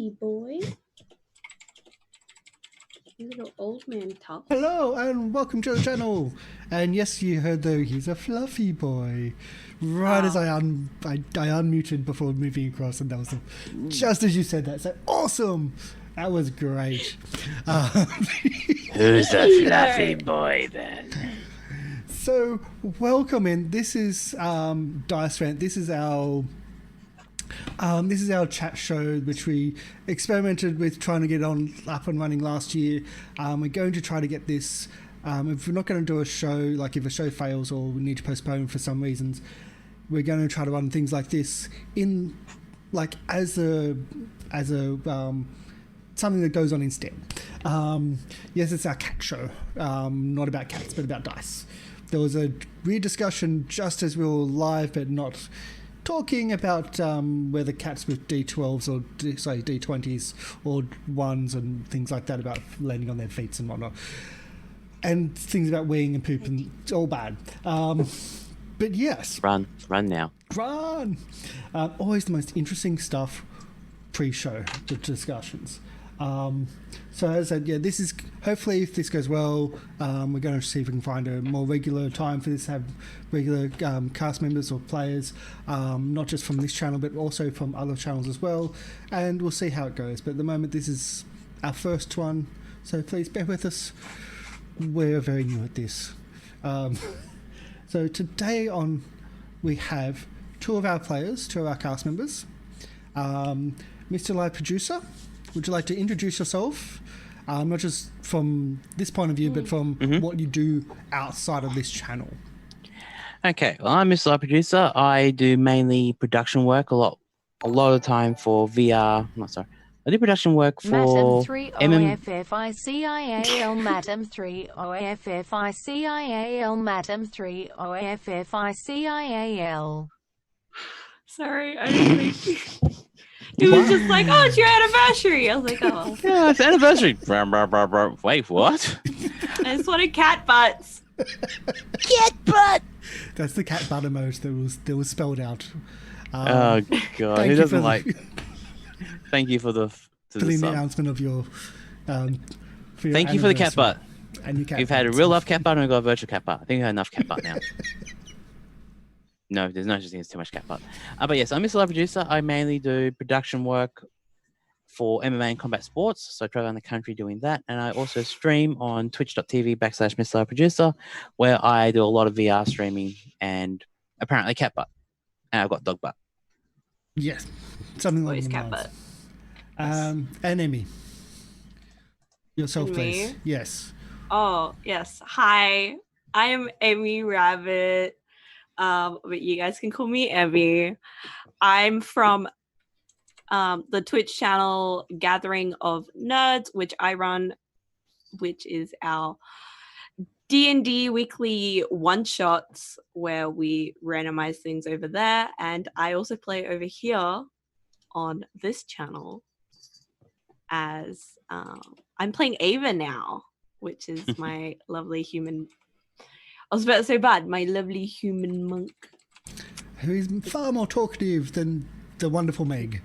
fluffy boy. Little old man talk. Hello and welcome to the channel. And yes, you heard though, he's a fluffy boy. Right as I unmuted before moving across, and that was just as you said that. So awesome. That was great. Who's the fluffy boy then? So welcome in. This is Dice Rant. This is our chat show, which we experimented with trying to get up and running last year. We're going to try to get this. If we're not going to do a show, like if a show fails or we need to postpone for some reasons, we're going to try to run things like this in, like as a something that goes on instead. Yes, it's our cat show, not about cats, but about dice. There was a weird discussion just as we were live, but not talking about whether cats with D12s or D20s or ones and things like that, about landing on their feet and whatnot, and things about weeing and poop, and it's all bad. But yes, run now. Run. Always the most interesting stuff pre-show, the discussions. So as I said, yeah, this is, hopefully if this goes well, we're going to see if we can find a more regular time for this, have regular cast members or players, not just from this channel but also from other channels as well, and we'll see how it goes. But at the moment this is our first one, so please bear with us, we're very new at this. So today on we have two of our cast members. MrLiveProducer, would you like to introduce yourself? Not just from this point of view, but from what you do outside of this channel. Okay, well, I'm MrLiveProducer. I do mainly production work a lot of the time for VR. I do production work for Matam 3 OFFICIAL Matam 3 OFFICIAL Matam 3 OFFICIAL. Sorry, I didn't think. It was just like, oh, it's your anniversary. I was like, oh. Yeah, it's anniversary. Wait, what? I just wanted cat butts. Cat butt! That's the cat butt emoji that was spelled out. Oh, God. Who doesn't like... Thank you for the announcement of your Thank you for the cat butt. And your cat You've had a real life cat butt and we've got a virtual cat butt. I think we've had enough cat butt now. No, there's no such thing as too much cat butt. But yes, I'm MrLiveProducer. I mainly do production work for MMA and combat sports. So I travel around the country doing that. And I also stream on twitch.tv/MrLiveProducer, where I do a lot of VR streaming and apparently cat butt. And I've got dog butt. Yes, something like that. Cat butt. And Emmy. Yourself, Me? please. Yes. Oh, yes. Hi, I am Emmy Rabbit. But you guys can call me Emmy. I'm from the Twitch channel Gathering of Nerds, which I run, which is our D&D weekly one-shots where we randomize things over there. And I also play over here on this channel as I'm playing Ava now, which is my lovely human... I was about to say bad, my lovely human monk. Who is far more talkative than the wonderful Meg.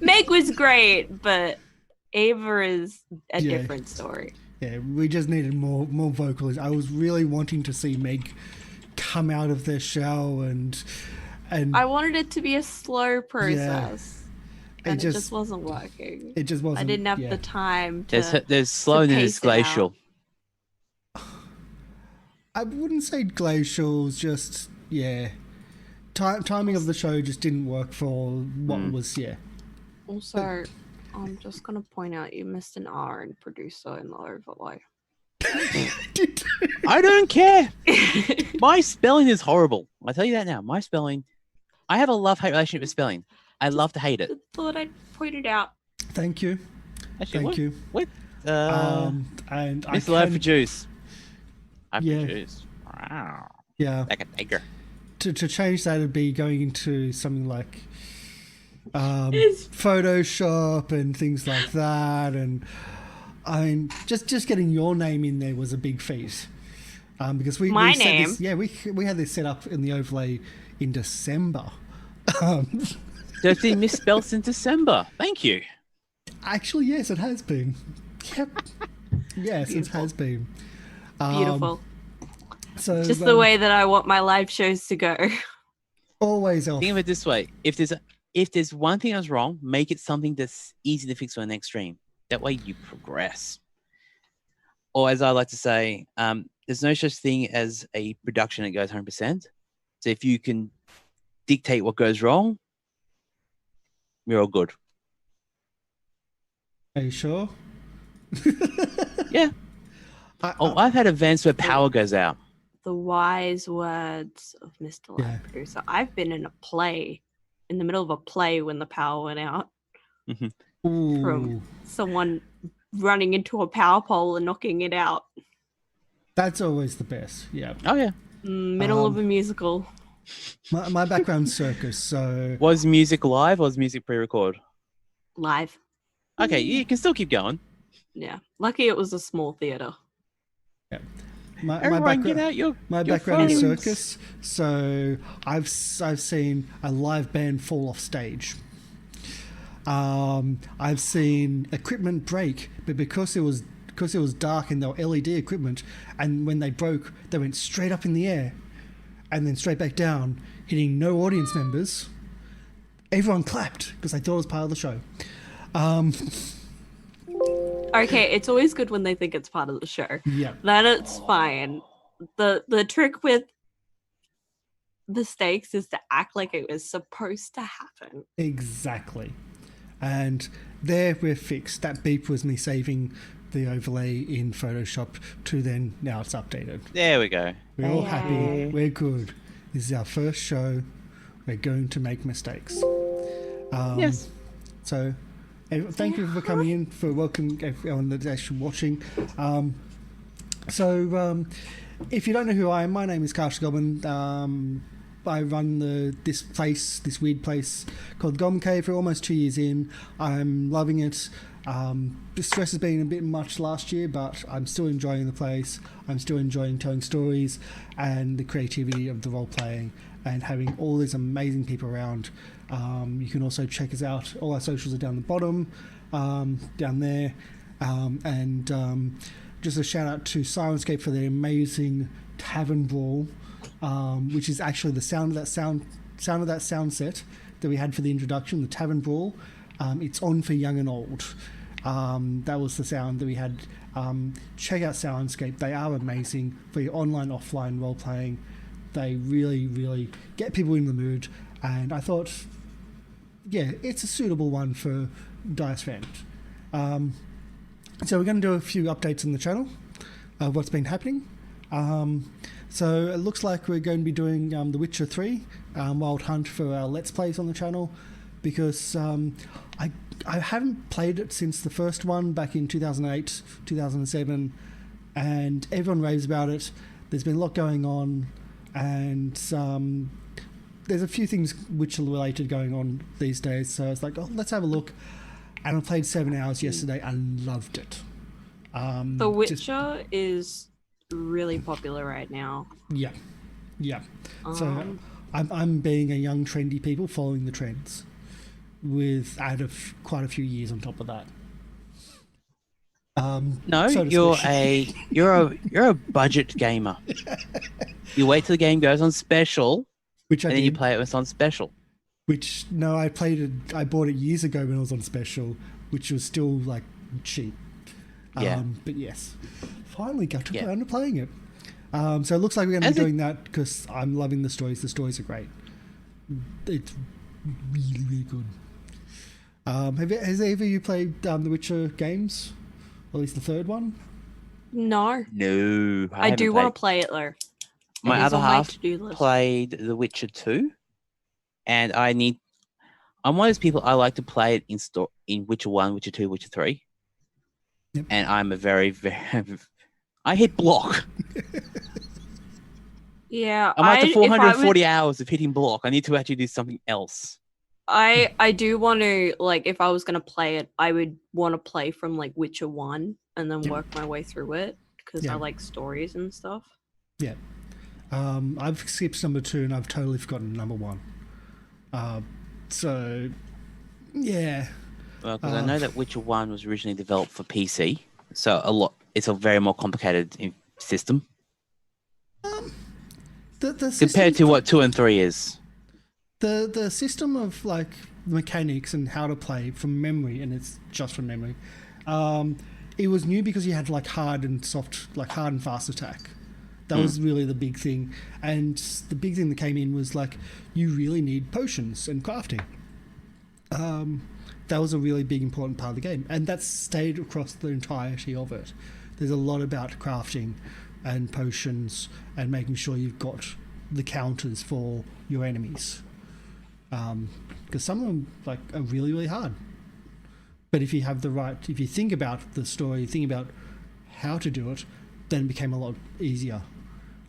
Meg was great, but Ava is a different story. Yeah, we just needed more vocals. I was really wanting to see Meg come out of their shell and I wanted it to be a slow process. Yeah. And it just wasn't working. It just wasn't. I didn't have the time to There's slowness, glacial. I wouldn't say glacial, just, timing of the show just didn't work for what was, Also, I'm just going to point out you missed an R in producer in the overlay. I don't care. My spelling is horrible. I'll tell you that now. My spelling, I have a love-hate relationship with spelling. I love to hate it. Thought I'd point it out. Thank you. Actually, Thank you. What? And MrLiveProduce. I produce. Wow. Yeah. Like a tiger. To change that would be going into something like Photoshop and things like that, and I mean, just getting your name in there was a big feat. Because we had this set up in the overlay in December. There's been misspelled since December. Thank you. Actually, yes, it has been. Yep. Yes, it has been. Beautiful. So Just the way that I want my live shows to go. always off. Think of it this way: if there's one thing that's wrong, make it something that's easy to fix for the next stream. That way, you progress. Or as I like to say, there's no such thing as a production that goes 100%. So if you can dictate what goes wrong, you're all good. Are you sure? Yeah. I've had events where power goes out. The wise words of Mr. Yeah. Live Producer. I've been in the middle of a play when the power went out. Ooh. From someone running into a power pole and knocking it out. That's always the best. Yeah. Oh yeah. Middle of a musical. My background's circus, so Was music live or was music pre-record? Live. Okay, you can still keep going. Yeah. Lucky it was a small theater. yeah. Everyone get out your background is phones. circus, so I've seen a live band fall off stage. I've seen equipment break, but because it was dark and they were LED equipment, and when they broke, they went straight up in the air, and then straight back down, hitting no audience members. Everyone clapped because they thought it was part of the show. Okay, it's always good when they think it's part of the show. Yeah. Then it's fine. The trick with the stakes is to act like it was supposed to happen. Exactly. And there we're fixed. That beep was me saving the overlay in Photoshop to then now it's updated. There we go. We're all happy. We're good. This is our first show. We're going to make mistakes. Yes. So thank you for coming in, for welcoming everyone that's actually watching. If you don't know who I am, my name is Karsh Goblin. I run this weird place called Goblin Cave. We're almost 2 years in. I'm loving it. The stress has been a bit much last year, but I'm still enjoying the place. I'm still enjoying telling stories and the creativity of the role playing and having all these amazing people around. You can also check us out. All our socials are down the bottom, down there. Just a shout out to Sirenscape for their amazing tavern brawl, which is actually the sound of that sound set that we had for the introduction, the tavern brawl. It's on for young and old. That was the sound that we had. Check out Sirenscape. They are amazing for your online, offline role playing. They really, really get people in the mood. And I thought, yeah, it's a suitable one for Dice fans. So we're going to do a few updates on the channel of what's been happening. So it looks like we're going to be doing The Witcher 3 Wild Hunt for our Let's Plays on the channel, because I haven't played it since the first one back in 2008, 2007, and everyone raves about it. There's been a lot going on, and there's a few things Witcher related going on these days, so it's like, oh, let's have a look. And I played 7 hours yesterday and loved it. The Witcher is really popular right now. Yeah. So I'm being a young trendy people following the trends, with out of quite a few years on top of that. No, so to you're speak. a budget gamer. You wait till the game goes on special, Which I and then you did. play it when it's on special. Which, no, I bought it years ago when it was on special, which was still like cheap. Yeah. But yes, finally got to Yeah. around to playing it. So it looks like we're going to As be it- doing that because I'm loving the stories. The stories are great. It's really, really good. Has either of you played The Witcher games? Or at least the third one? No. No, I do want to play it though. My It is other on half to-do list. played The Witcher 2, and I'm one of those people, I like to play it in Witcher 1, Witcher 2, Witcher 3. Yep. And I'm a very, very... I hit block. Yeah, I'm up to if I 440 hours of hitting block. I need to actually do something else. I do want to, like, if I was going to play it, I would want to play from, like, Witcher 1 and then work my way through it, because Yeah. I like stories and stuff. Yeah. I've skipped number 2 and I've totally forgotten number 1. So, yeah. Well, because I know that Witcher 1 was originally developed for PC, so it's a very more complicated system. The compared to what 2 and 3 is. The system of like mechanics and how to play from memory, and it's just from memory. It was new because you had like hard and fast attack. That was really the big thing. And the big thing that came in was like you really need potions and crafting. That was a really big important part of the game, and that's stayed across the entirety of it. There's a lot about crafting and potions and making sure you've got the counters for your enemies, because some of them like are really, really hard. But if you think about the story, think about how to do it, then it became a lot easier.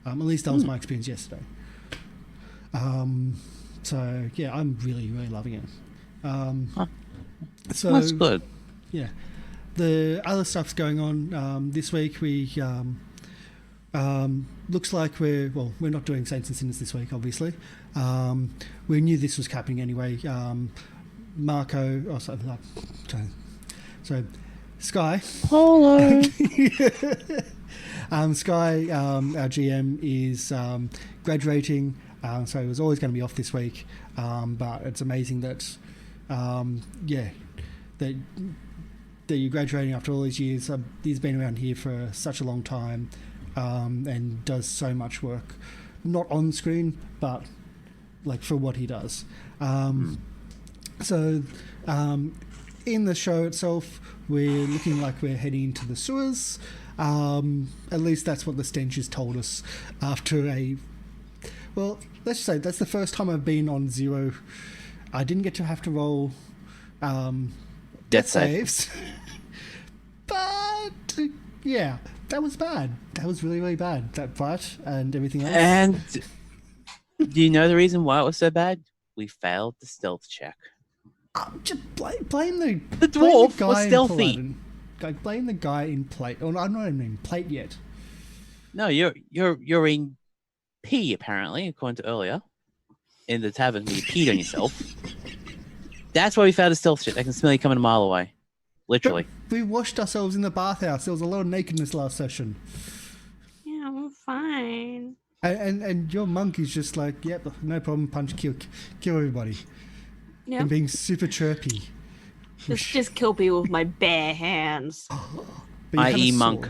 At least that was my experience yesterday. So yeah, I'm really, really loving it. So that's good. Yeah, the other stuff's going on this week. We looks like we're not doing Saints and Sinners this week, obviously. We knew this was happening anyway. Sky. Hello. Sky, our GM, is graduating, so he was always going to be off this week. But it's amazing that, that you're graduating after all these years. He's been around here for such a long time, and does so much work, not on screen, but like for what he does. So, in the show itself, we're looking like we're heading into the sewers. At least that's what the stench has told us after let's just say that's the first time I've been on zero. I didn't get to have to roll death saves. But yeah, that was bad. That was really, really bad, that fight and everything else. And do you know the reason why it was so bad? We failed the stealth check. Just blame the dwarf guy was stealthy. Blame the guy in plate. Oh, I'm not even in plate yet. No, you're in P apparently, according to earlier in the tavern. You peed on yourself. That's why we found a stealth check. I can smell you coming a mile away, literally. But we washed ourselves in the bathhouse. There was a lot of nakedness last session. Yeah, I'm fine. And your monk is just like, yep, no problem. Punch, kill everybody. Yeah. And being super chirpy. Just kill people with my bare hands. I.e. monk.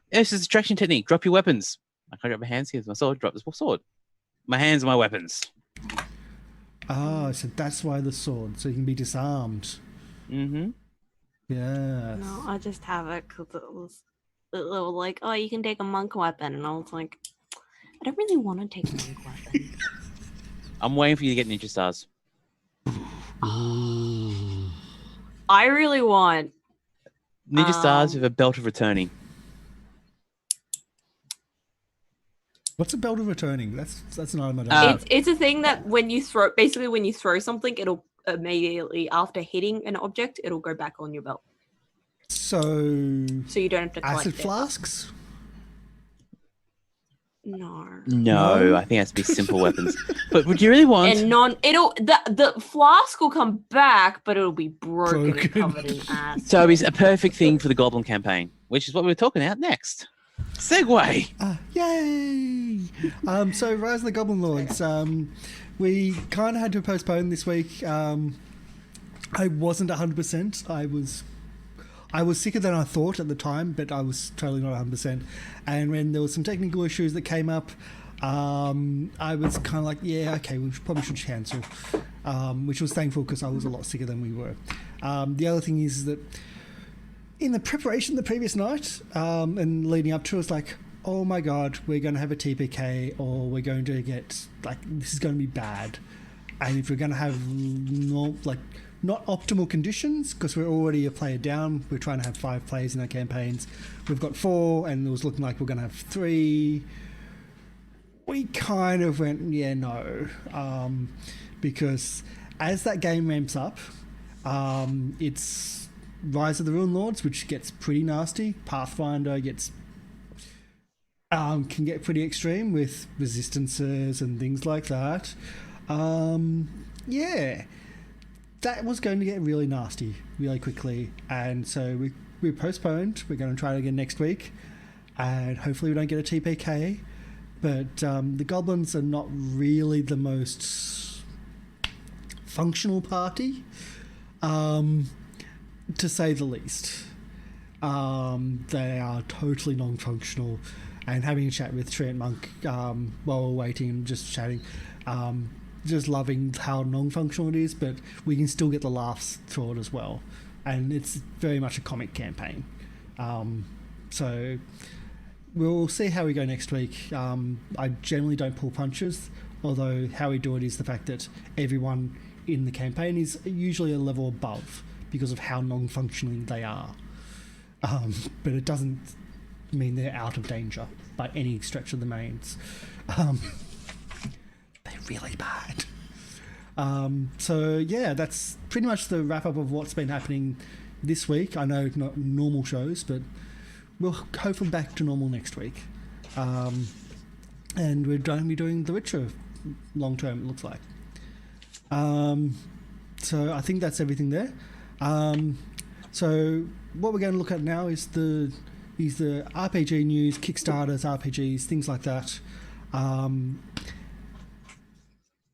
It's a distraction technique. Drop your weapons. I can't drop my hands. Here's my sword. Drop this sword. My hands are my weapons. Ah, so that's why the sword, so you can be disarmed. Mm-hmm. Yeah. No, I just have it because it was like, oh, you can take a monk weapon, and I was like, I don't really want to take a monk weapon. I'm waiting for you to get ninja stars. I really want ninja stars with a belt of returning. What's a belt of returning? That's an item I don't It's a thing that when you throw something, it'll immediately after hitting an object, it'll go back on your belt. So you don't have to collect acid it. flasks? No, I think it has to be simple weapons. But would you really want? And the flask will come back, but it'll be broken. And covered in acid. So it's a perfect thing for the Goblin campaign, which is what we're talking about next. Segue. Yay! So Rise of the Goblin Lords. We kind of had to postpone this week. I wasn't 100%. I was sicker than I thought at the time, but I was totally not 100%. And when there was some technical issues that came up, I was kind of like, yeah, okay, we probably should cancel, which was thankful because I was a lot sicker than we were. The other thing is that in the preparation the previous night and leading up to it, was like, oh my God, we're going to have a TPK or we're going to get, like, this is going to be bad. And if we're going to have not optimal conditions, because we're already a player down. We're trying to have 5 players in our campaigns. We've got 4, and it was looking like we're going to have 3. We kind of went, yeah, no. Because as that game ramps up, it's Rise of the Ruin Lords, which gets pretty nasty. Pathfinder can get pretty extreme with resistances and things like that. Yeah, that was going to get really nasty really quickly, and so we postponed. We're going to try it again next week, and hopefully we don't get a TPK. But the goblins are not really the most functional party, to say the least. They are totally non-functional, and having a chat with Trent Monk while we're waiting and just chatting, just loving how non-functional it is, but we can still get the laughs through it as well, and it's very much a comic campaign. So we'll see how we go next week. I generally don't pull punches, although how we do it is the fact that everyone in the campaign is usually a level above because of how non-functioning they are. But it doesn't mean they're out of danger by any stretch of the means. They're really bad. So yeah, that's pretty much the wrap up of what's been happening this week. I know not normal shows, but we'll hopefully back to normal next week. And we're going to be doing The Witcher long term, it looks like. So I think that's everything there. So what we're going to look at now is the RPG news, Kickstarters, RPGs, things like that.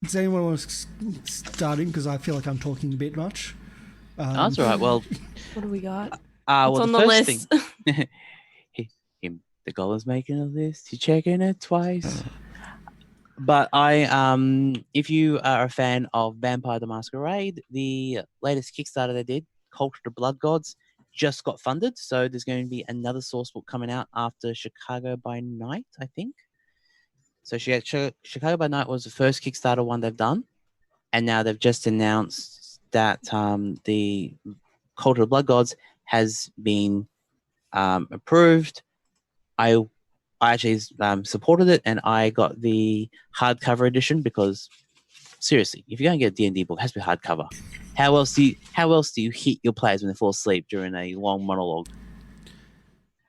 Does anyone want to start in? Because I feel like I'm talking a bit much. That's all right. Well, What do we got? what's on the first list? Thing, the goblin's making a list. He's checking it twice. But if you are a fan of Vampire the Masquerade, the latest Kickstarter they did, Cult of the Blood Gods, just got funded. So there's going to be another source book coming out after Chicago by Night, I think. So Chicago by Night was the first Kickstarter one they've done. And now they've just announced that the Cult of the Blood Gods has been approved. I actually supported it, and I got the hardcover edition because, seriously, if you're going to get a D&D book, it has to be hardcover. How else do you hit your players when they fall asleep during a long monologue?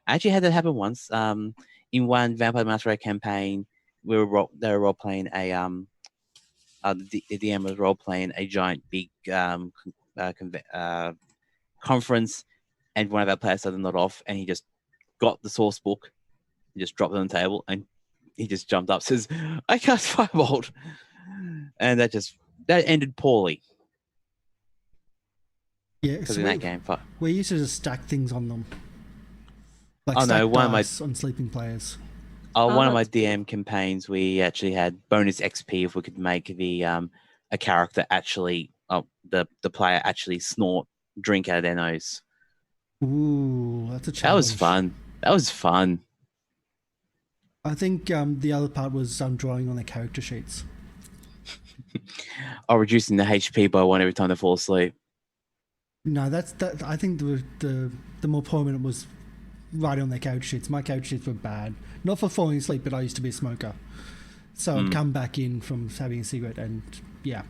I actually had that happen once. In one Vampire the Masquerade campaign, they were role playing the DM was role playing a giant big conference, and one of our players started to nod off, and he just got the source book, and just dropped it on the table, and he just jumped up, says, "I cast Firebolt," and that ended poorly. Yeah, because in that game, we used to just stack things on them. Like on sleeping players. One of my DM campaigns, we actually had bonus XP if we could make the a character actually the player actually snort drink out of their nose. Ooh, that's a challenge. That was fun. I think the other part was drawing on their character sheets. Reducing the HP by 1 every time they fall asleep. No, that. I think the more prominent was writing on their character sheets. My character sheets were bad. Not for falling asleep, but I used to be a smoker. So I'd come back in from having a cigarette, and yeah.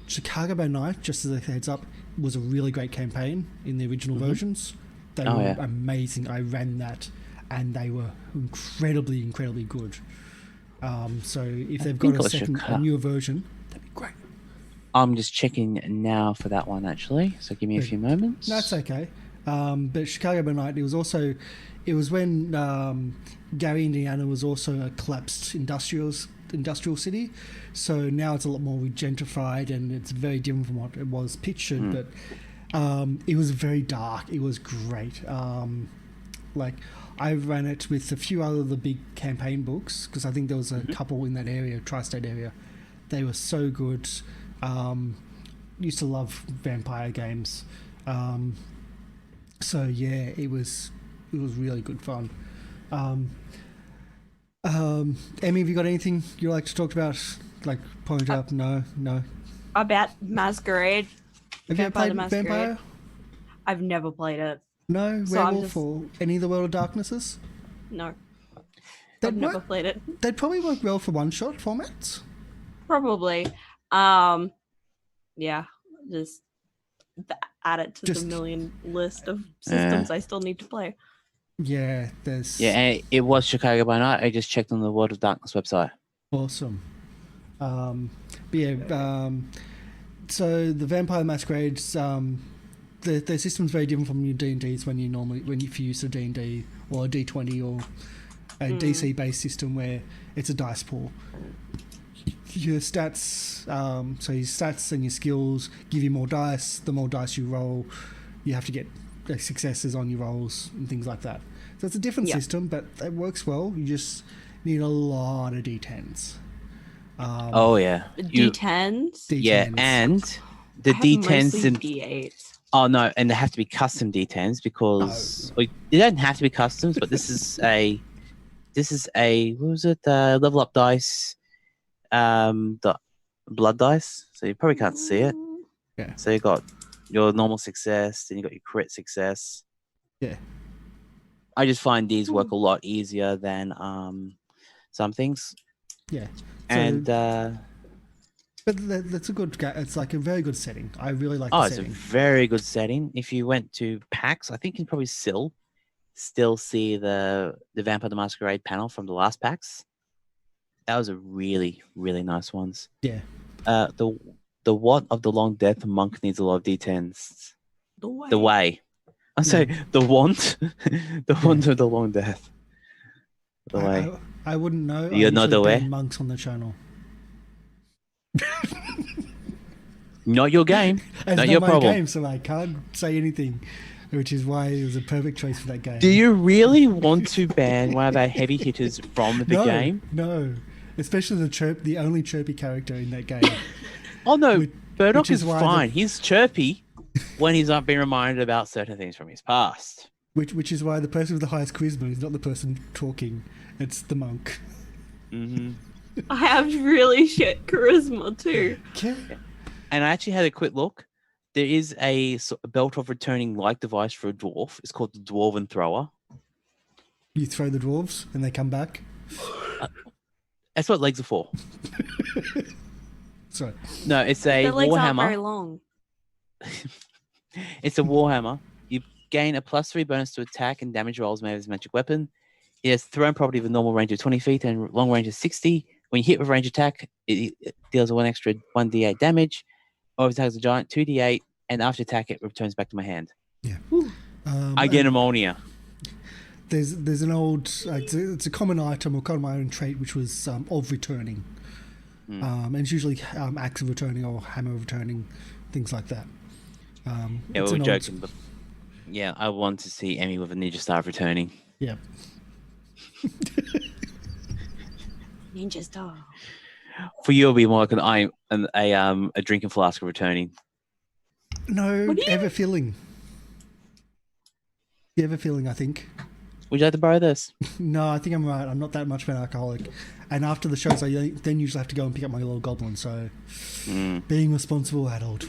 Chicago by Night, just as a heads up, was a really great campaign in the original versions. They were amazing. I ran that, and they were incredibly, incredibly good. So if they've got a newer version, that'd be great. I'm just checking now for that one, actually. So give me a few moments. That's okay. But Chicago by Night, it was when Gary, Indiana was also a collapsed industrial city. So now it's a lot more gentrified, and it's very different from what it was pictured. But it was very dark. It was great. I ran it with a few other of the big campaign books, because I think there was a couple in that area, tri-state area. They were so good. Used to love vampire games. So yeah, it was really good fun. Emmy, have you got anything you like to talk about? Like point up? No. About Masquerade. Have you ever played Vampire? I've never played it. No, Werewolf or any of the World of Darknesses? No. I've never played it. They'd probably work well for one-shot formats. Probably. Yeah, just add it to the million list of systems I still need to play. Yeah, there's... Yeah, and it was Chicago by Night. I just checked on the World of Darkness website. Awesome. But yeah, so the Vampire Masquerades, their system's very different from your D&Ds when if you use a D&D or a D20 or a DC based system where it's a dice pool. Your stats, so your stats and your skills give you more dice. The more dice you roll, you have to get successes on your rolls and things like that. So it's a different system, but it works well. You just need a lot of D10s. Oh yeah, D10s. Yeah, and the I have D10s mostly and D8s. oh no, and they have to be custom D10s because well, they don't have to be customs, but this is a what was it? Level up dice, the blood dice. So you probably can't see it. Yeah. So you got your normal success, then you got your crit success. Yeah. I just find these work a lot easier than some things. Yeah. And but that's a good. It's like a very good setting. I really like. Oh, the it's setting. a very good setting. If you went to PAX, I think you can probably still see the Vampire the Masquerade panel from the last PAX. That was a really, really nice ones. Yeah. The what of the long death monk needs a lot of D10s. The way. I'm sorry, the want. The want of the long death. The way. I wouldn't know. You know the way? Monks on the channel. Not your game. It's not your my problem. game, so I can't say anything, which is why it was a perfect choice for that game. Do you really want to ban one of our heavy hitters from the game? No, especially the only chirpy character in that game. Oh no, Burdock is why fine. He's chirpy when he's not being reminded about certain things from his past. Which is why the person with the highest charisma is not the person talking; it's the monk. Mm-hmm. I have really shit charisma too. Yeah. And I actually had a quick look. There is a belt of returning like device for a dwarf. It's called the Dwarven Thrower. You throw the dwarves and they come back. That's what legs are for. Sorry. No, it's a Their legs aren't very warhammer. long. It's a warhammer. You gain a +3 bonus to attack and damage rolls made with a magic weapon. It has thrown property with a normal range of 20 feet and long range of 60. When you hit with range attack, it deals one extra 1d8 damage. Over attacks a giant 2d8, and after attack, it returns back to my hand. Yeah. I get ammonia. There's an old, it's a common item or common iron trait, which was of returning. And it's usually axe of returning or hammer of returning, things like that. Yeah, we were joking, but yeah, I want to see Emmy with a ninja star returning. Yeah. Ninja star. For you, it'll be more like a drinking flask of returning. No, ever filling. The ever filling, I think. Would you like to borrow this? No, I think I'm right. I'm not that much of an alcoholic. And after the shows, I then usually have to go and pick up my little goblin. So, being a responsible adult.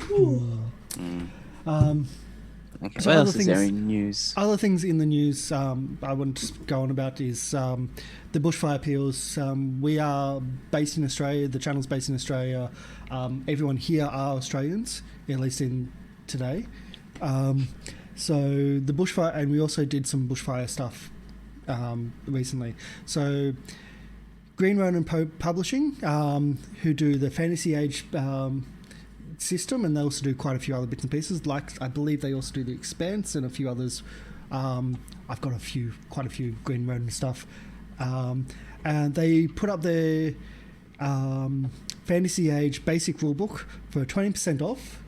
Okay, So what other else is there in news? Other things in the news I want to go on about is the bushfire appeals. We are based in Australia. The channel's based in Australia. Everyone here are Australians, at least in today. So the bushfire, and we also did some bushfire stuff recently. So Green Ronin Publishing, who do the Fantasy Age system, and they also do quite a few other bits and pieces. Like I believe they also do the Expanse and a few others. I've got quite a few Green Ronin stuff, and they put up their Fantasy Age basic rulebook for 20% off.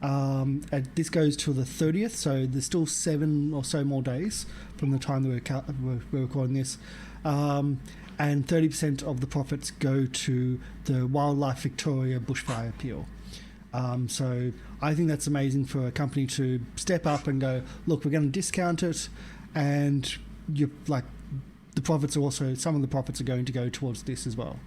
And this goes till the 30th, so there's still 7 or so more days from the time that we're recording this. And 30% of the profits go to the Wildlife Victoria bushfire appeal. So I think that's amazing for a company to step up and go, look, we're going to discount it, and the profits are also, some of the profits are going to go towards this as well.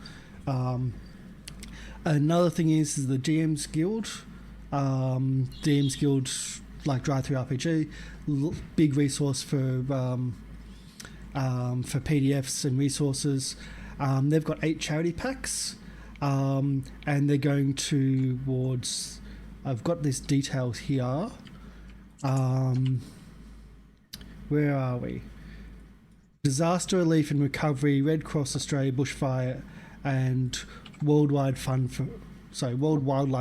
Another thing is the GM's Guild. DM's Guild, like Drive-Thru RPG, big resource for PDFs and resources. They've got 8 charity packs. And they're going towards, I've got this details here. Where are we? Disaster relief and recovery, Red Cross Australia, bushfire, and World Wildlife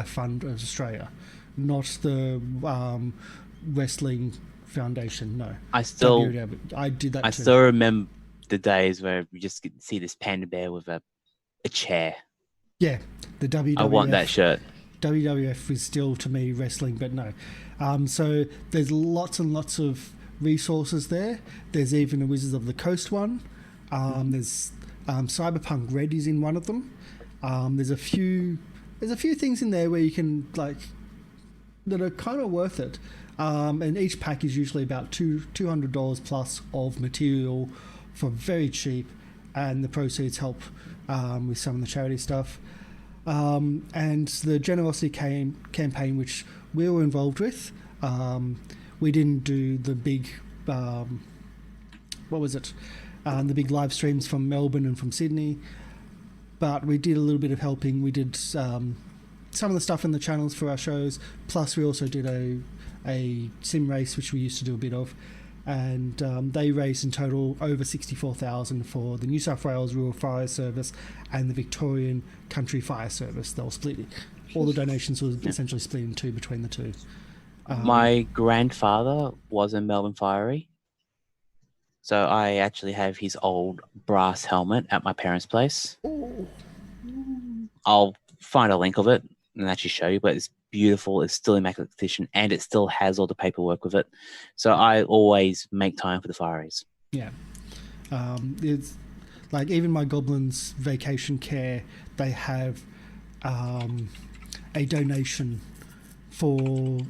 Fund of Australia, not the Wrestling Foundation. No, I still I did that. I too. still remember the days where we just get to see this panda bear with a chair. Yeah, the WWF. I want that shirt. WWF is still to me wrestling, but no. So there's lots and lots of resources there. There's even a Wizards of the Coast one. There's Cyberpunk Red is in one of them. There's a few things in there where you can that are kind of worth it. And each pack is usually about $200 plus of material for very cheap, and the proceeds help with some of the charity stuff. And the generosity campaign, which we were involved with, we didn't do the big, the big live streams from Melbourne and from Sydney, but we did a little bit of helping. We did some of the stuff in the channels for our shows, plus we also did a sim race, which we used to do a bit of, and they raised in total over $64,000 for the New South Wales Rural Fire Service and the Victorian Country Fire Service. They were split. All the donations were essentially split in two between the two. My grandfather was a Melbourne Fiery, so I actually have his old brass helmet at my parents' place. Ooh. I'll find a link of it and actually show you, but it's beautiful. It's still immaculate condition, and it still has all the paperwork with it. So I always make time for the Fireys. Yeah. It's like even my Goblins Vacation Care, they have a donation for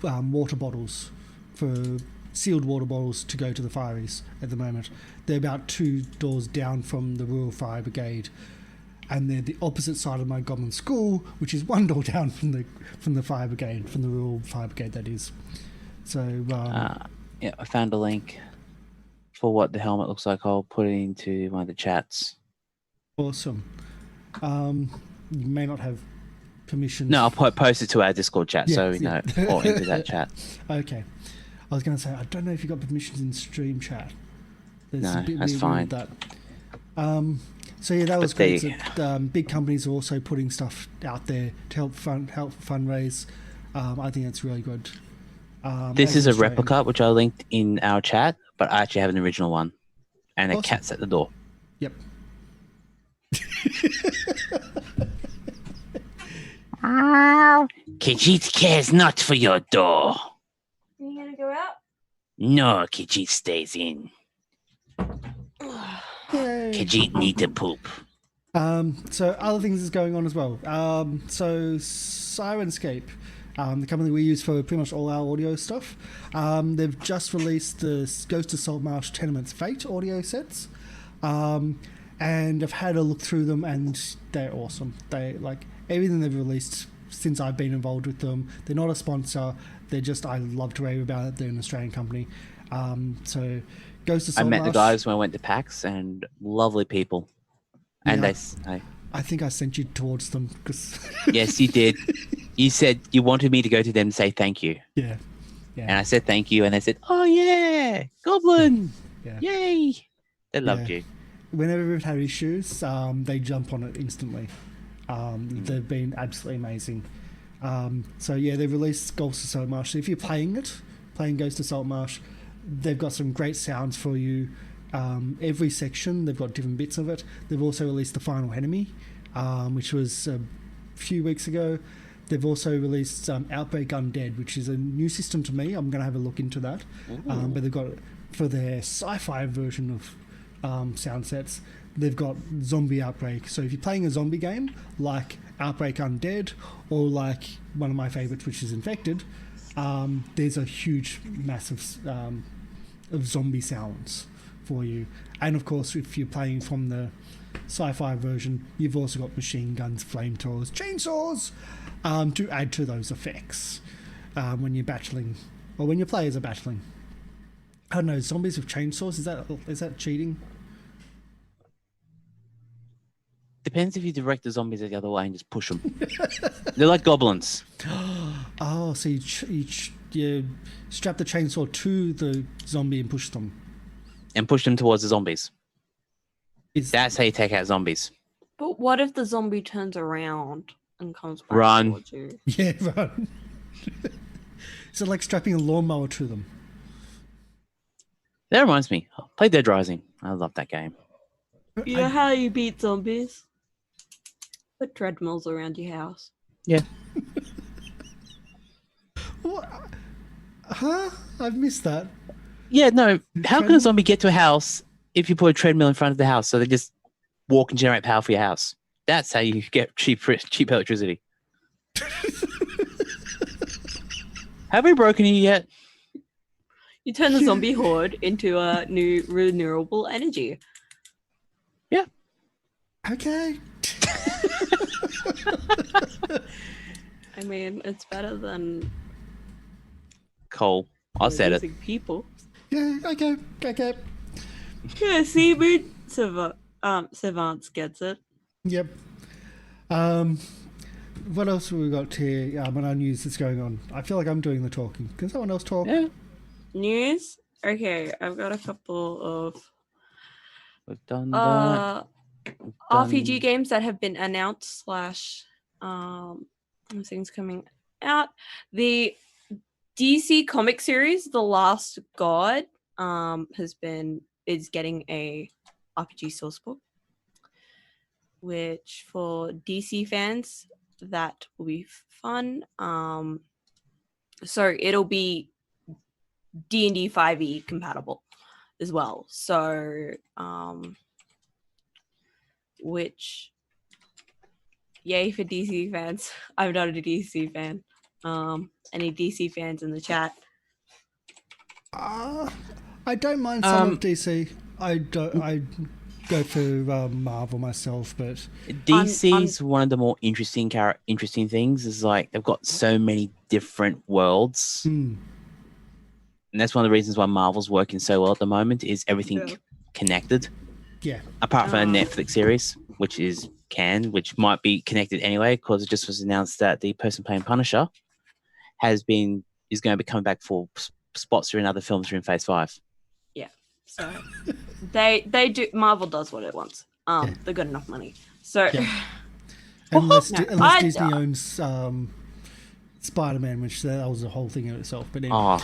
water bottles, for sealed water bottles to go to the Fireys at the moment. They're about 2 doors down from the Rural Fire Brigade, and they're the opposite side of my Goblin School, which is 1 door down from the fire brigade, from the Rural Fire Brigade, that is. So yeah, I found a link for what the helmet looks like. I'll put it into one of the chats. Awesome. You may not have permission. No, I'll post it to our Discord chat, so we know, yeah. or into that chat. Okay. I was going to say, I don't know if you got permissions in stream chat. No, that's fine. That. So yeah, that was great. So, big companies are also putting stuff out there to help fundraise. I think that's really good. This is a replica, which I linked in our chat, but I actually have an original one, and a cat's at the door. Yep. Khajiit cares not for your door. Are you gonna go out? No, Khajiit stays in. Yay. Khajiit need to poop. So other things is going on as well. So Sirenscape, the company we use for pretty much all our audio stuff, they've just released the Ghost of Saltmarsh Tenements Fate audio sets, and I've had a look through them, and they're awesome. They like everything they've released since I've been involved with them. They're not a sponsor. They're just, I love to rave about it. They're an Australian company. So Ghost of Saltmarsh, I met the guys when I went to PAX, and lovely people. And yeah, I think I sent you towards them because yes, you did. You said you wanted me to go to them and say thank you. Yeah. And I said thank you, and they said, "Oh yeah, Goblin, yeah. Yay!" They loved you. Whenever we've had issues, they jump on it instantly. They've been absolutely amazing. So yeah, they've released Ghost of Saltmarsh. So if you're playing Ghost of Saltmarsh, they've got some great sounds for you. Every section, they've got different bits of it. They've also released the final enemy, which was a few weeks ago. They've also released Outbreak Undead, which is a new system to me. I'm going to have a look into that. But they've got, for their sci-fi version of sound sets, they've got Zombie Outbreak. So if you're playing a zombie game like Outbreak Undead, or like one of my favorites, which is Infected, there's a huge, massive of zombie sounds for you. And of course, if you're playing from the sci-fi version, you've also got machine guns, flamethrowers, chainsaws to add to those effects when you're battling, or when your players are battling. I don't know, zombies with chainsaws, is that cheating? Depends if you direct the zombies the other way and just push them. They're like goblins. Oh, so you strap the chainsaw to the zombie and push them. And push them towards the zombies. That's how you take out zombies. But what if the zombie turns around and comes back Run. towards you? Yeah, right. So like strapping a lawnmower to them. That reminds me. I played Dead Rising. I love that game. You know how you beat zombies? Put treadmills around your house. Yeah. What? Huh? I've missed that. Yeah, no. How can a zombie get to a house if you put a treadmill in front of the house so they just walk and generate power for your house? That's how you get cheap electricity. Have we broken you yet? You turn the zombie horde into a new renewable energy. Yeah. Okay. I mean, it's better than Cool. I said it. using people. Yeah, okay. Yeah, see, mood Savants gets it. Yep. What else have we got here on our news that's going on? I feel like I'm doing the talking. Can someone else talk? Yeah. News? Okay, I've got a couple of We've done that. We've RPG done- games that have been announced / things coming out. The DC comic series, The Last God, is getting a RPG source book, which for DC fans that will be fun. So it'll be D&D 5e compatible as well. So which yay for DC fans. I'm not a DC fan. Any DC fans in the chat? I don't mind some of DC. I go for Marvel myself, but DC's one of the more interesting things. Is like they've got so many different worlds, and that's one of the reasons why Marvel's working so well at the moment. Is everything connected? Yeah. Apart from a Netflix series, which might be connected anyway, because it just was announced that the person playing Punisher is going to be coming back for spots in other films during Phase 5. Yeah. So they do. Marvel does what it wants. They've got enough money. So unless No, Disney owns Spider-Man, which that was a whole thing in itself. But anyway.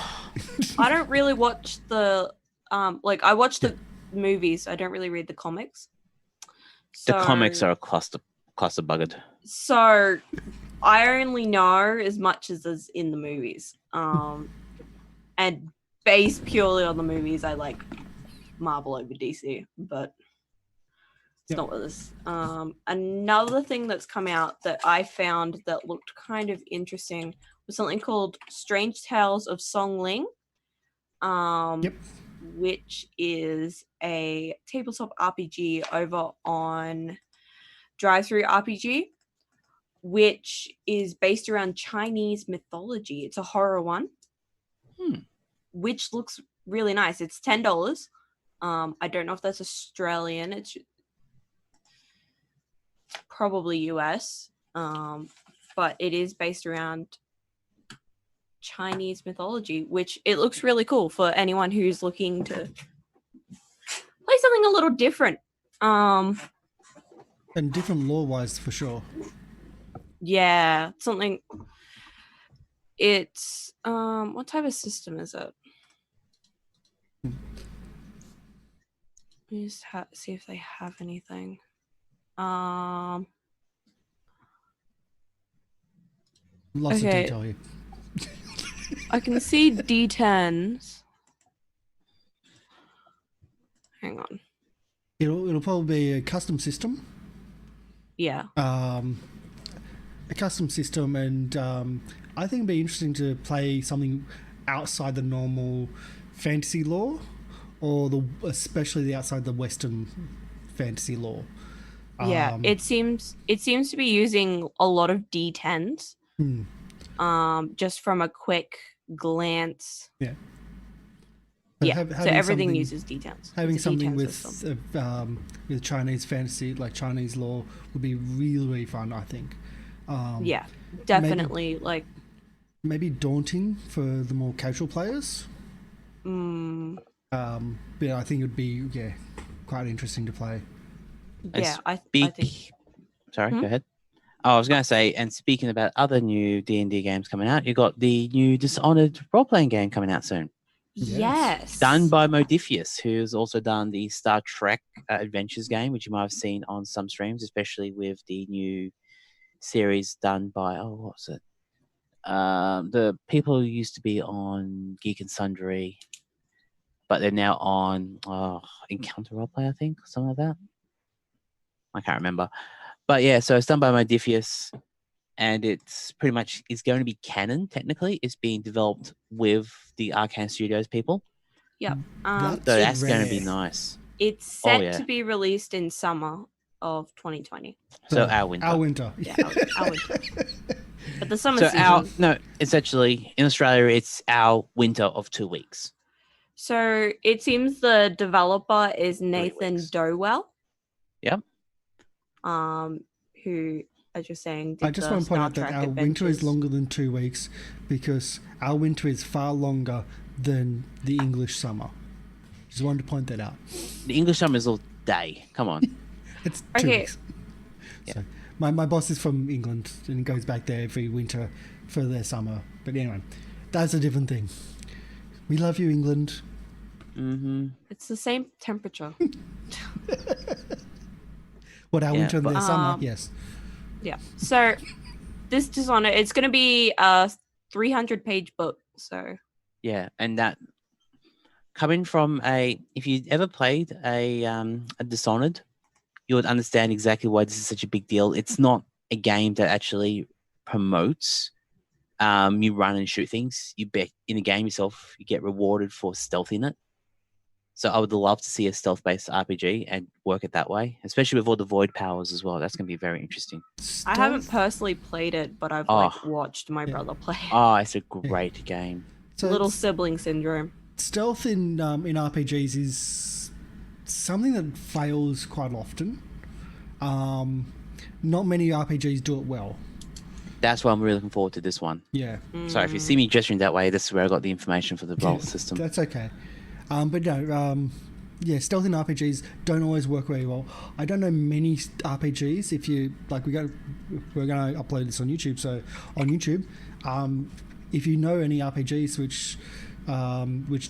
I don't really watch the I watch the movies. I don't really read the comics. The comics are a cluster buggered. So I only know as much as is in the movies. And based purely on the movies, I like Marvel over DC, but it's not what this. Another thing that's come out that I found that looked kind of interesting was something called Strange Tales of Song Ling. Which is a tabletop RPG over on Drive-Thru RPG, which is based around Chinese mythology. It's a horror one, which looks really nice. It's $10. I don't know if that's Australian. It's probably US, but it is based around Chinese mythology, which it looks really cool for anyone who's looking to play something a little different. And different lore-wise, for sure. Yeah, something. It's what type of system is it? Let me just see if they have anything. Lots of Okay. detail here. I can see D10s. Hang on. It'll probably be a custom system. Yeah. A custom system, and I think it'd be interesting to play something outside the normal fantasy lore, or especially outside the Western fantasy lore. Yeah, it seems to be using a lot of D10s. Just from a quick glance. Yeah. So everything uses D10s. Having It's a something D10 system. with Chinese fantasy, like Chinese lore, would be really, really fun, I think. Yeah, definitely. Maybe daunting for the more casual players. But I think it would be quite interesting to play. Yeah, I Beak think Sorry, go ahead. Oh, I was going to say, and speaking about other new D&D games coming out, you got the new Dishonored role-playing game coming out soon. Yes. Done by Modifius, who's also done the Star Trek Adventures game, which you might have seen on some streams, especially with the new series done by, what's it? The people who used to be on Geek and Sundry, but they're now on Encounter Roleplay, I think, something like that. I can't remember. But yeah, so it's done by Modifius, and it's pretty much is going to be canon, technically. It's being developed with the Arcana Studios people. Yep. So that's going to be nice. It's set to be released in summer of 2020. So our winter. Our winter. Yeah, our winter. But the summer season. It's actually, in Australia, it's our winter of 2 weeks. So it seems the developer is Nathan Dowell. Yep. Who, as you're saying, I just want to point out that our winter is longer than 2 weeks because our winter is far longer than the English summer. Just wanted to point that out. The English summer is all day. Come on. It's 2 weeks. Yeah. So my boss is from England and goes back there every winter for their summer. But anyway, that's a different thing. We love you, England. Mm-hmm. It's the same temperature. What, our winter and their summer? Yes. Yeah. So this Dishonored, it's going to be a 300-page book. So yeah, and that coming from if you ever played a Dishonored, you would understand exactly why this is such a big deal. It's not a game that actually promotes you run and shoot things. You bet in the game yourself, you get rewarded for stealth in it. So I would love to see a stealth-based RPG and work it that way, especially with all the void powers as well. That's going to be very interesting. I haven't personally played it, but I've watched my brother play. Oh, it's a great game. So little sibling syndrome. Stealth in RPGs is something that fails quite often. Not many RPGs do it well. That's why I'm really looking forward to this one. Yeah. Sorry, if you see me gesturing that way, this is where I got the information for the roll system. That's okay. But no, stealth in RPGs don't always work very well. I don't know many RPGs. If you like, we're going to upload this on YouTube. So on YouTube, if you know any RPGs which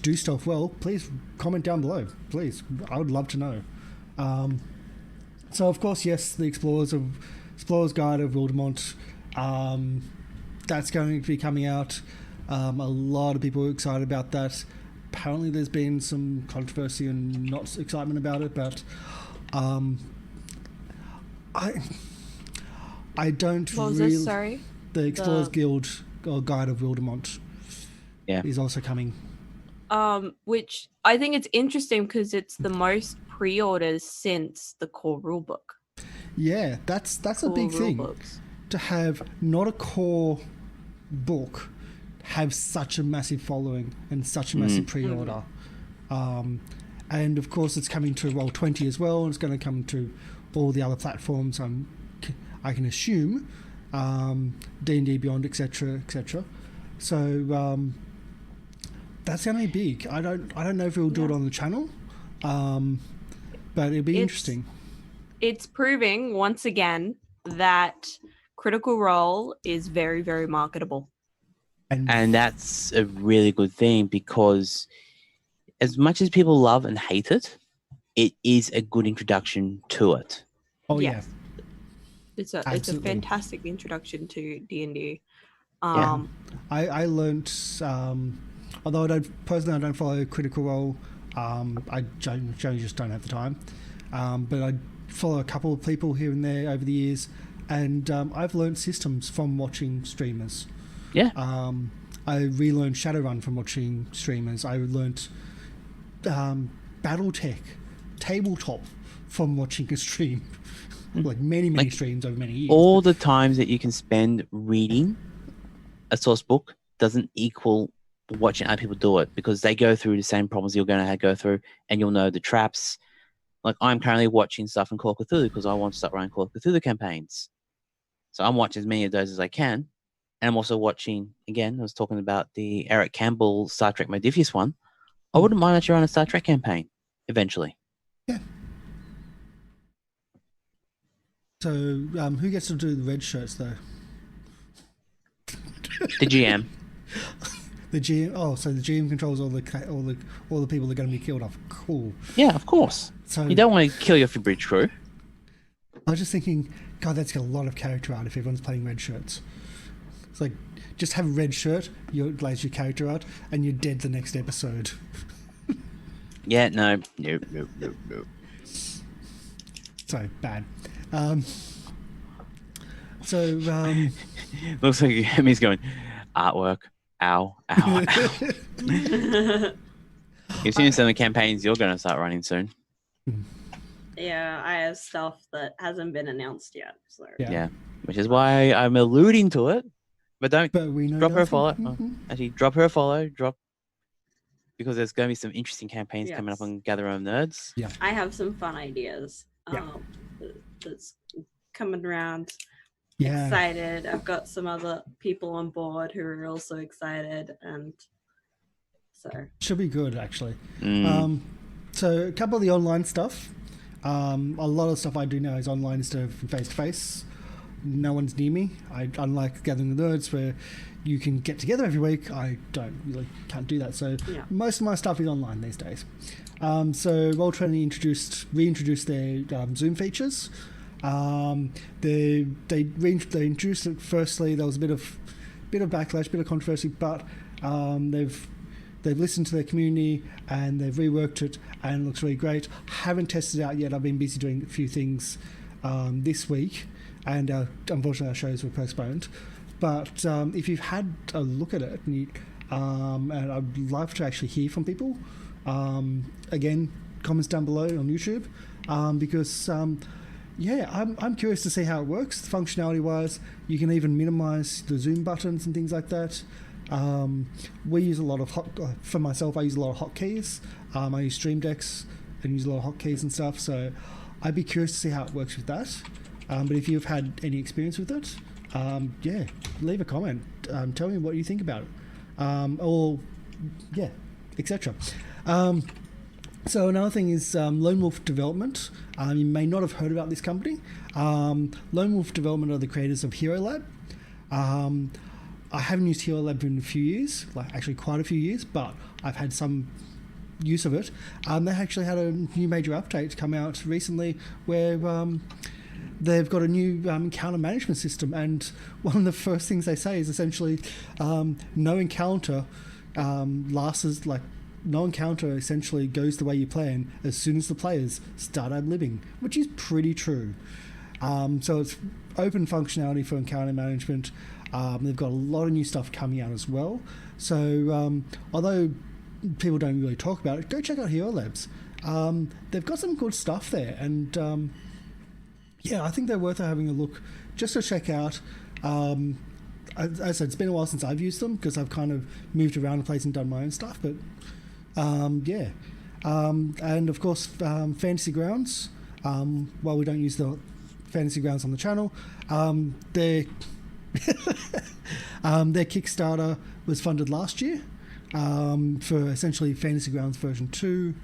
do stealth well, please comment down below. Please, I would love to know. So of course, yes, the Explorer's Guide of Wildermont. That's going to be coming out. A lot of people are excited about that. Apparently there's been some controversy and not excitement about it, but I don't what was this? Sorry? The Explorers Guild or Guide of Wildermont is also coming. Which I think it's interesting because it's the most pre-orders since the core rulebook. Yeah, that's a big thing. Books. To have not a core book have such a massive following and such a massive pre-order. And of course it's coming to Roll20 as well, and it's going to come to all the other platforms, I can assume, D&D Beyond, etc. So that's going to be big. I don't know if we'll do it on the channel, but it'll be interesting. It's proving once again that Critical Role is very, very marketable. And that's a really good thing, because as much as people love and hate it, it is a good introduction to it. Oh yeah. It's a fantastic introduction to D&D. I learned, although I don't follow Critical Role, I generally just don't have the time. But I follow a couple of people here and there over the years, and I've learned systems from watching streamers. Yeah. I relearned Shadowrun from watching streamers. I learned BattleTech, tabletop from watching a stream. Like many streams over many years. All the times that you can spend reading a source book doesn't equal watching other people do it, because they go through the same problems you're going to go through, and you'll know the traps. Like, I'm currently watching stuff in Call of Cthulhu because I want to start running Call of Cthulhu campaigns. So I'm watching as many of those as I can. And I'm also watching, again, I was talking about the Eric Campbell Star Trek Modifius one. I wouldn't mind actually running a Star Trek campaign eventually. Yeah. So, who gets to do the red shirts though? The GM. The GM. Oh, so the GM controls all the people that are going to be killed off. Cool. Yeah, of course. So You don't want to kill your bridge crew. I was just thinking, God, that's got a lot of character art if everyone's playing red shirts. It's like, just have a red shirt, you lays your character art, and you're dead the next episode. Yeah, no. So bad. Looks like Emmy's going, artwork, ow, ow, ow. You've seen some of the campaigns you're going to start running soon. Yeah, I have stuff that hasn't been announced yet. So. Yeah, which is why I'm alluding to it. But we know drop her a nothing. follow. Mm-hmm. Actually, drop her a follow. Because there's going to be some interesting campaigns coming up on Gather Home Nerds. Yeah. I have some fun ideas. That's coming around. Yeah. Excited. I've got some other people on board who are also excited, and so Should be good, actually. Mm. So a couple of the online stuff. A lot of stuff I do now is online instead of face to face. No one's near me. Unlike Gathering the Nerds, where you can get together every week, I can't do that. So most of my stuff is online these days. So Roll20 reintroduced their Zoom features. They introduced it. Firstly, there was a bit of backlash, bit of controversy, but they've listened to their community and they've reworked it, and it looks really great. Haven't tested it out yet. I've been busy doing a few things this week, and unfortunately our shows were postponed. But if you've had a look at it, and I'd love to actually hear from people. Again, comments down below on YouTube, because I'm curious to see how it works. Functionality wise, you can even minimize the zoom buttons and things like that. We use a lot of for myself, I use a lot of hotkeys. I use Stream Decks and use a lot of hotkeys and stuff, so I'd be curious to see how it works with that. But if you've had any experience with it, leave a comment. Tell me what you think about it, etc. So another thing is Lone Wolf Development. You may not have heard about this company. Lone Wolf Development are the creators of Hero Lab. I haven't used Hero Lab in a few years, actually quite a few years, but I've had some use of it. They actually had a new major update come out recently where they've got a new encounter management system, and one of the first things they say is essentially no encounter no encounter essentially goes the way you plan as soon as the players start ad-libbing, which is pretty true. So it's open functionality for encounter management. They've got a lot of new stuff coming out as well. So although people don't really talk about it, go check out Hero Labs. They've got some good stuff there, and I think they're worth having a look just to check out. As I said, it's been a while since I've used them because I've kind of moved around the place and done my own stuff, but and of course Fantasy Grounds. While we don't use the Fantasy Grounds on the channel, their Kickstarter was funded last year for essentially Fantasy Grounds version 2.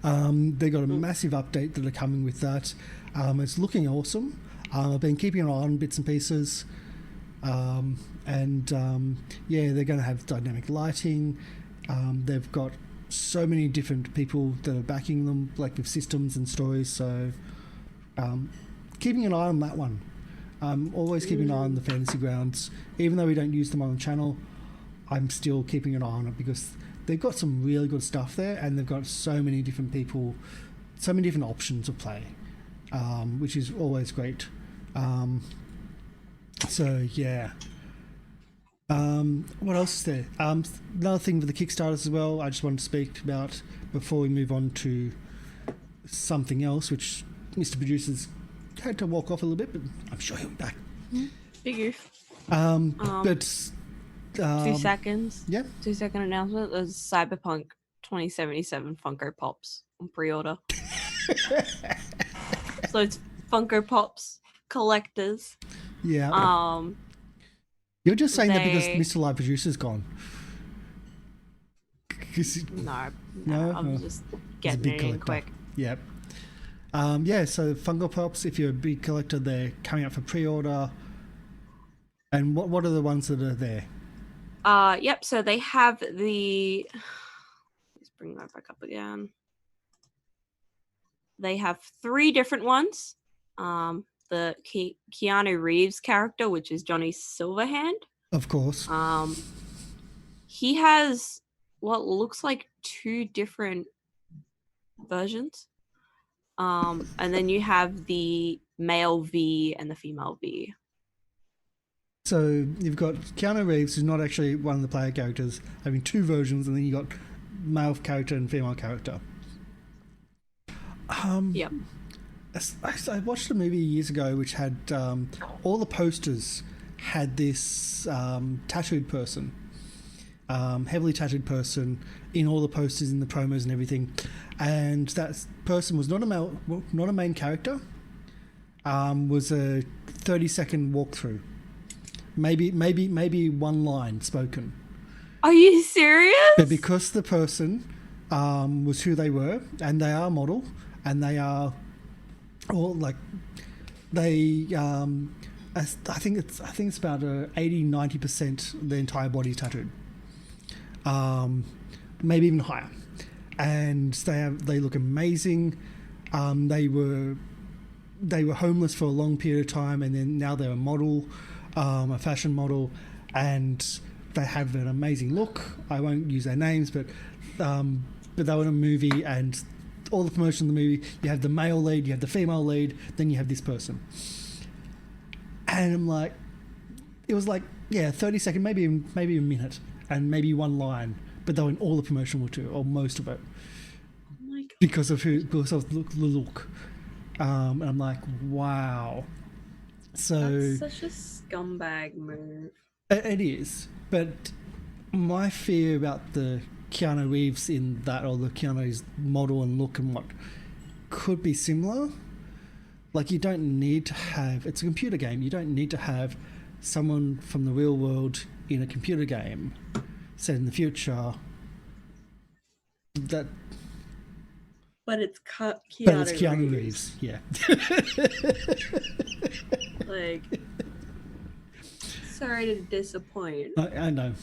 They got a massive update that are coming with that. It's looking awesome. I've been keeping an eye on bits and pieces, they're going to have dynamic lighting. They've got so many different people that are backing them, like with systems and stories. So keeping an eye on that one. Always keeping an eye on the Fantasy Grounds. Even though we don't use them on the channel, I'm still keeping an eye on it because they've got some really good stuff there, and they've got so many different people, so many different options of play, which is always great. What else is there? Another thing with the Kickstarters as well, I just wanted to speak about before we move on to something else, which Mr. Producer's had to walk off a little bit, but I'm sure he'll be back. figure. But 2 seconds. Yeah. 2 second announcement. There's Cyberpunk 2077 Funko Pops on pre-order. So it's Funko Pops collectors. Yeah. You're just saying that because Mr. Live Producer's gone. No, No? I'm Oh. just He's a getting big it in collector. quick. Yep. Yeah, so Funko Pops, if you're a big collector, they're coming out for pre-order. And what are the ones that are there? Yep, so they have the... Let's bring that back up again. They have 3 different ones. The Keanu Reeves character, which is Johnny Silverhand. Of course. He has what looks like 2 different versions. And then you have the male V and the female V. So you've got Keanu Reeves, who's not actually one of the player characters, having 2 versions, and then you got male character and female character. Yep. I watched a movie years ago which had all the posters had this tattooed person, heavily tattooed person in all the posters, in the promos and everything, and that person was not a main character. Was a 30-second walkthrough, maybe one line spoken. Are you serious? But because the person was who they were, and they are model, and they are all like they I think it's about 80-90% the entire body tattooed, maybe even higher, and they look amazing. They were homeless for a long period of time, and then now they're a model, a fashion model, and they have an amazing look. I won't use their names, but they were in a movie, and all the promotion of the movie, you have the male lead, you have the female lead, then you have this person. And I'm like, it was like, 30 seconds, maybe a minute, and maybe one line, but they were in all the promotional too, or most of it. Oh my God. Because of the look. And I'm like, wow. So that's such a scumbag move. It is, but my fear about the Keanu Reeves in that, or the Keanu's model and look and what could be similar. Like, you don't need to have, it's a computer game, you don't need to have someone from the real world in a computer game set in the future. But it's Keanu Reeves, yeah. Like, sorry to disappoint. I know.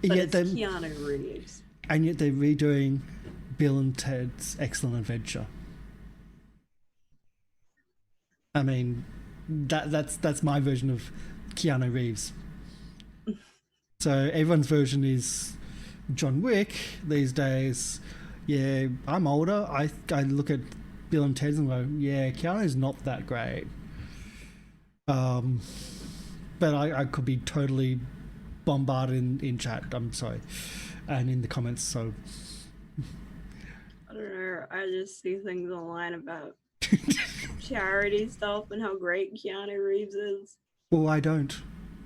But it's Keanu Reeves. And yet they're redoing Bill and Ted's Excellent Adventure. I mean, that's my version of Keanu Reeves. So everyone's version is John Wick these days. Yeah, I'm older. I look at Bill and Ted's and go, yeah, Keanu's not that great. But I could be totally bombarded in chat, I'm sorry, and in the comments, so I don't know, I just see things online about charity stuff and how great Keanu Reeves is. Well, I don't,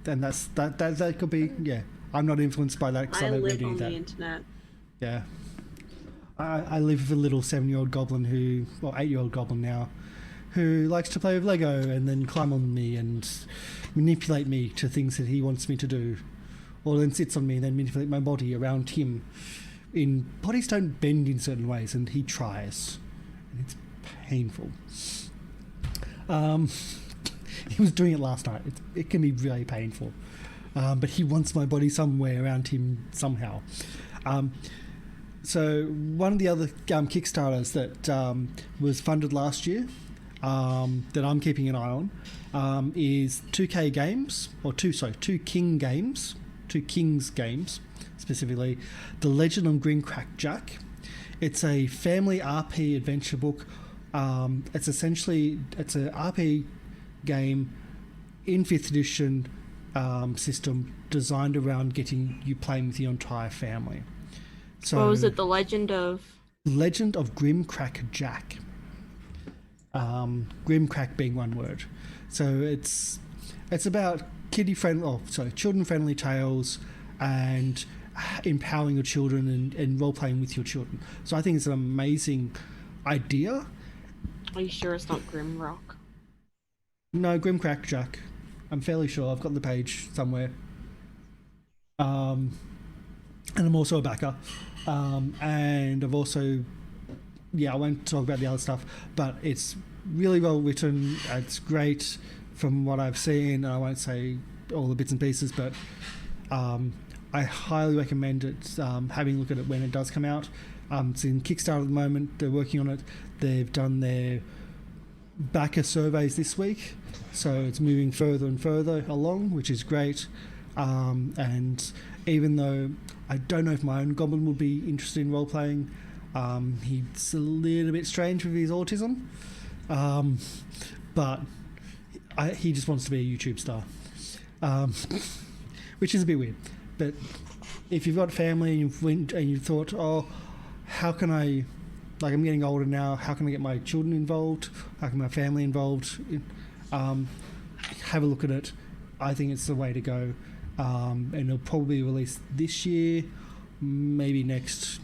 and that could be, yeah, I'm not influenced by that because I don't live read on that. The internet. Yeah, I live with a little 7-year-old goblin 8-year-old goblin now, who likes to play with Lego and then climb on me and manipulate me to things that he wants me to do. Or then sits on me and then manipulate my body around him. Bodies don't bend in certain ways, and he tries. And it's painful. He was doing it last night. It can be really painful. But he wants my body somewhere around him somehow. So one of the other Kickstarters that was funded last year, that I'm keeping an eye on, is 2K Games, or two Kings games, specifically The Legend of Grimcrack Jack. It's a family RP adventure book. It's an RP game in 5th edition system designed around getting you playing with your entire family. So, what was it? The Legend of Grimcrack Jack. Grimcrack being one word. So it's about children-friendly tales and empowering your children and role-playing with your children. So I think it's an amazing idea. Are you sure it's not Grimrock? No, Grimcrack Jack. I'm fairly sure. I've got the page somewhere. And I'm also a backer. And I've also I won't talk about the other stuff, but it's really well written. It's great from what I've seen. I won't say all the bits and pieces, but I highly recommend it, having a look at it when it does come out. It's in Kickstarter at the moment. They're working on it. They've done their backer surveys this week, so it's moving further and further along, which is great. And even though I don't know if my own goblin would be interested in role-playing, he's a little bit strange with his autism, but he just wants to be a YouTube star, which is a bit weird. But if you've got family and you thought, oh, how can I, like, I'm getting older now, how can I get my children involved? How can my family involved? Have a look at it. I think it's the way to go. And it'll probably be released this year, maybe next.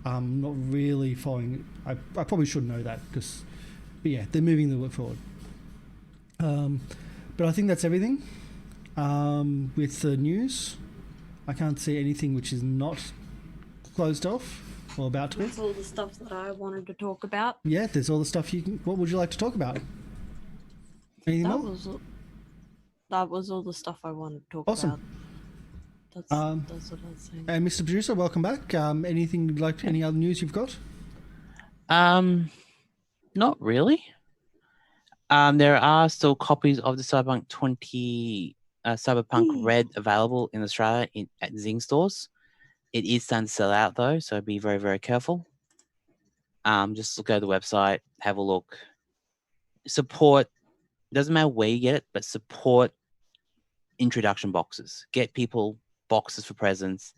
I'm not really following it. I probably should know that, but yeah, they're moving the work forward. But I think that's everything. With the news, I can't see anything which is not closed off or about to be. That's all the stuff that I wanted to talk about. Yeah, there's all the stuff you can. What would you like to talk about? Anything more? That was all the stuff I wanted to talk Awesome. about. That's what I was saying. And Mr. Producer, welcome back. Anything you'd like? Any other news you've got? Not really. There are still copies of the Cyberpunk Red available in Australia at Zing stores. It is starting to sell out though, so be very, very careful. Just go to the website, have a look, support. Doesn't matter where you get it, but support introduction boxes. Get people boxes for presents.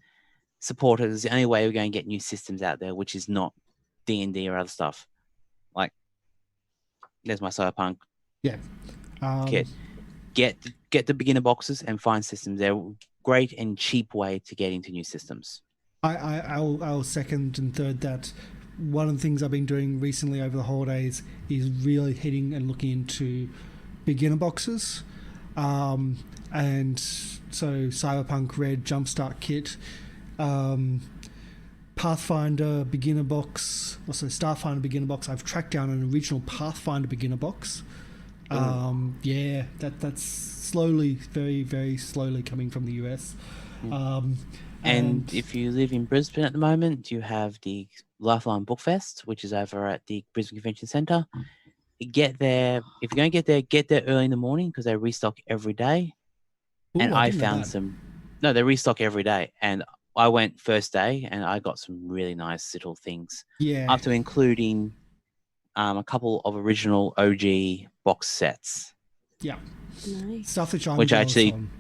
Support it. It's the only way we're going to get new systems out there, which is not D&D or other stuff. Like, there's my Cyberpunk kit. Get the beginner boxes and find systems. They're a great and cheap way to get into new systems. I'll second and third that. One of the things I've been doing recently over the holidays is really hitting and looking into beginner boxes. And so Cyberpunk Red Jumpstart Kit, Pathfinder beginner box, also Starfinder beginner box. I've tracked down an original Pathfinder beginner box. Yeah, that's slowly, very, very slowly coming from the US. And if you live in Brisbane at the moment, you have the Lifeline Bookfest, which is over at the Brisbane Convention Centre. Get there. If you're going to get there early in the morning because they restock every day. Ooh, And I I didn't know found that. some. No, they restock every day. And I went first day and I got some really nice little things. Yeah. Up to including a couple of original OG box sets. Yeah. Nice. Stuff which I'm Which jealous actually- on.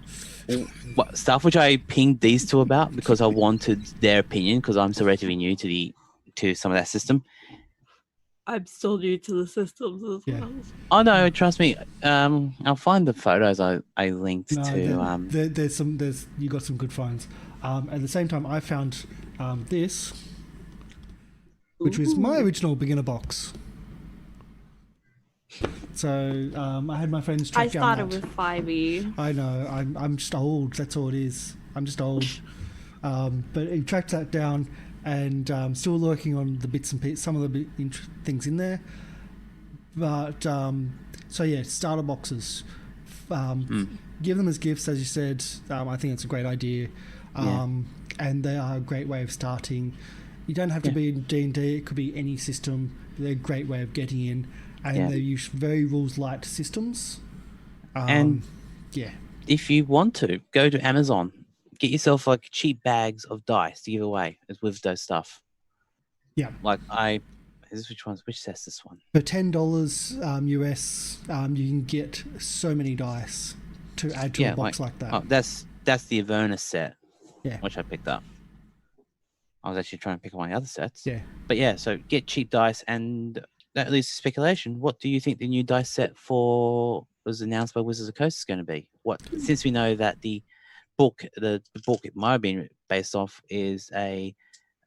Stuff which I pinged these two about because I wanted their opinion because I'm so relatively new to some of that system. I'm still new to the systems as Yeah. well. Oh no, trust me. I'll find the photos I linked No, to. there's you got some good finds. At the same time, I found this, which was my original beginner box. So I had my friends track I down started that. with 5e. I know. I'm just old. That's all it is. I'm just old. But he tracked that down, and still working on the bits and pieces, some of the things in there. But so yeah, starter boxes. Give them as gifts, as you said. I think it's a great idea, and they are a great way of starting. You don't have to be in D&D. It could be any system. They're a great way of getting in, and they use very rules light systems. And if you want to, go to Amazon, get yourself like cheap bags of dice to give away with those stuff. Yeah. Like which set's this one? For $10 US, you can get so many dice to add to a box like that. Oh, that's the Avernus set. Yeah. Which I picked up. I was actually trying to pick up my other sets. Yeah. But yeah, so get cheap dice, and that leads to speculation. What do you think the new dice set for was announced by Wizards of the Coast is going to be? Since we know that the book it might have been based off is a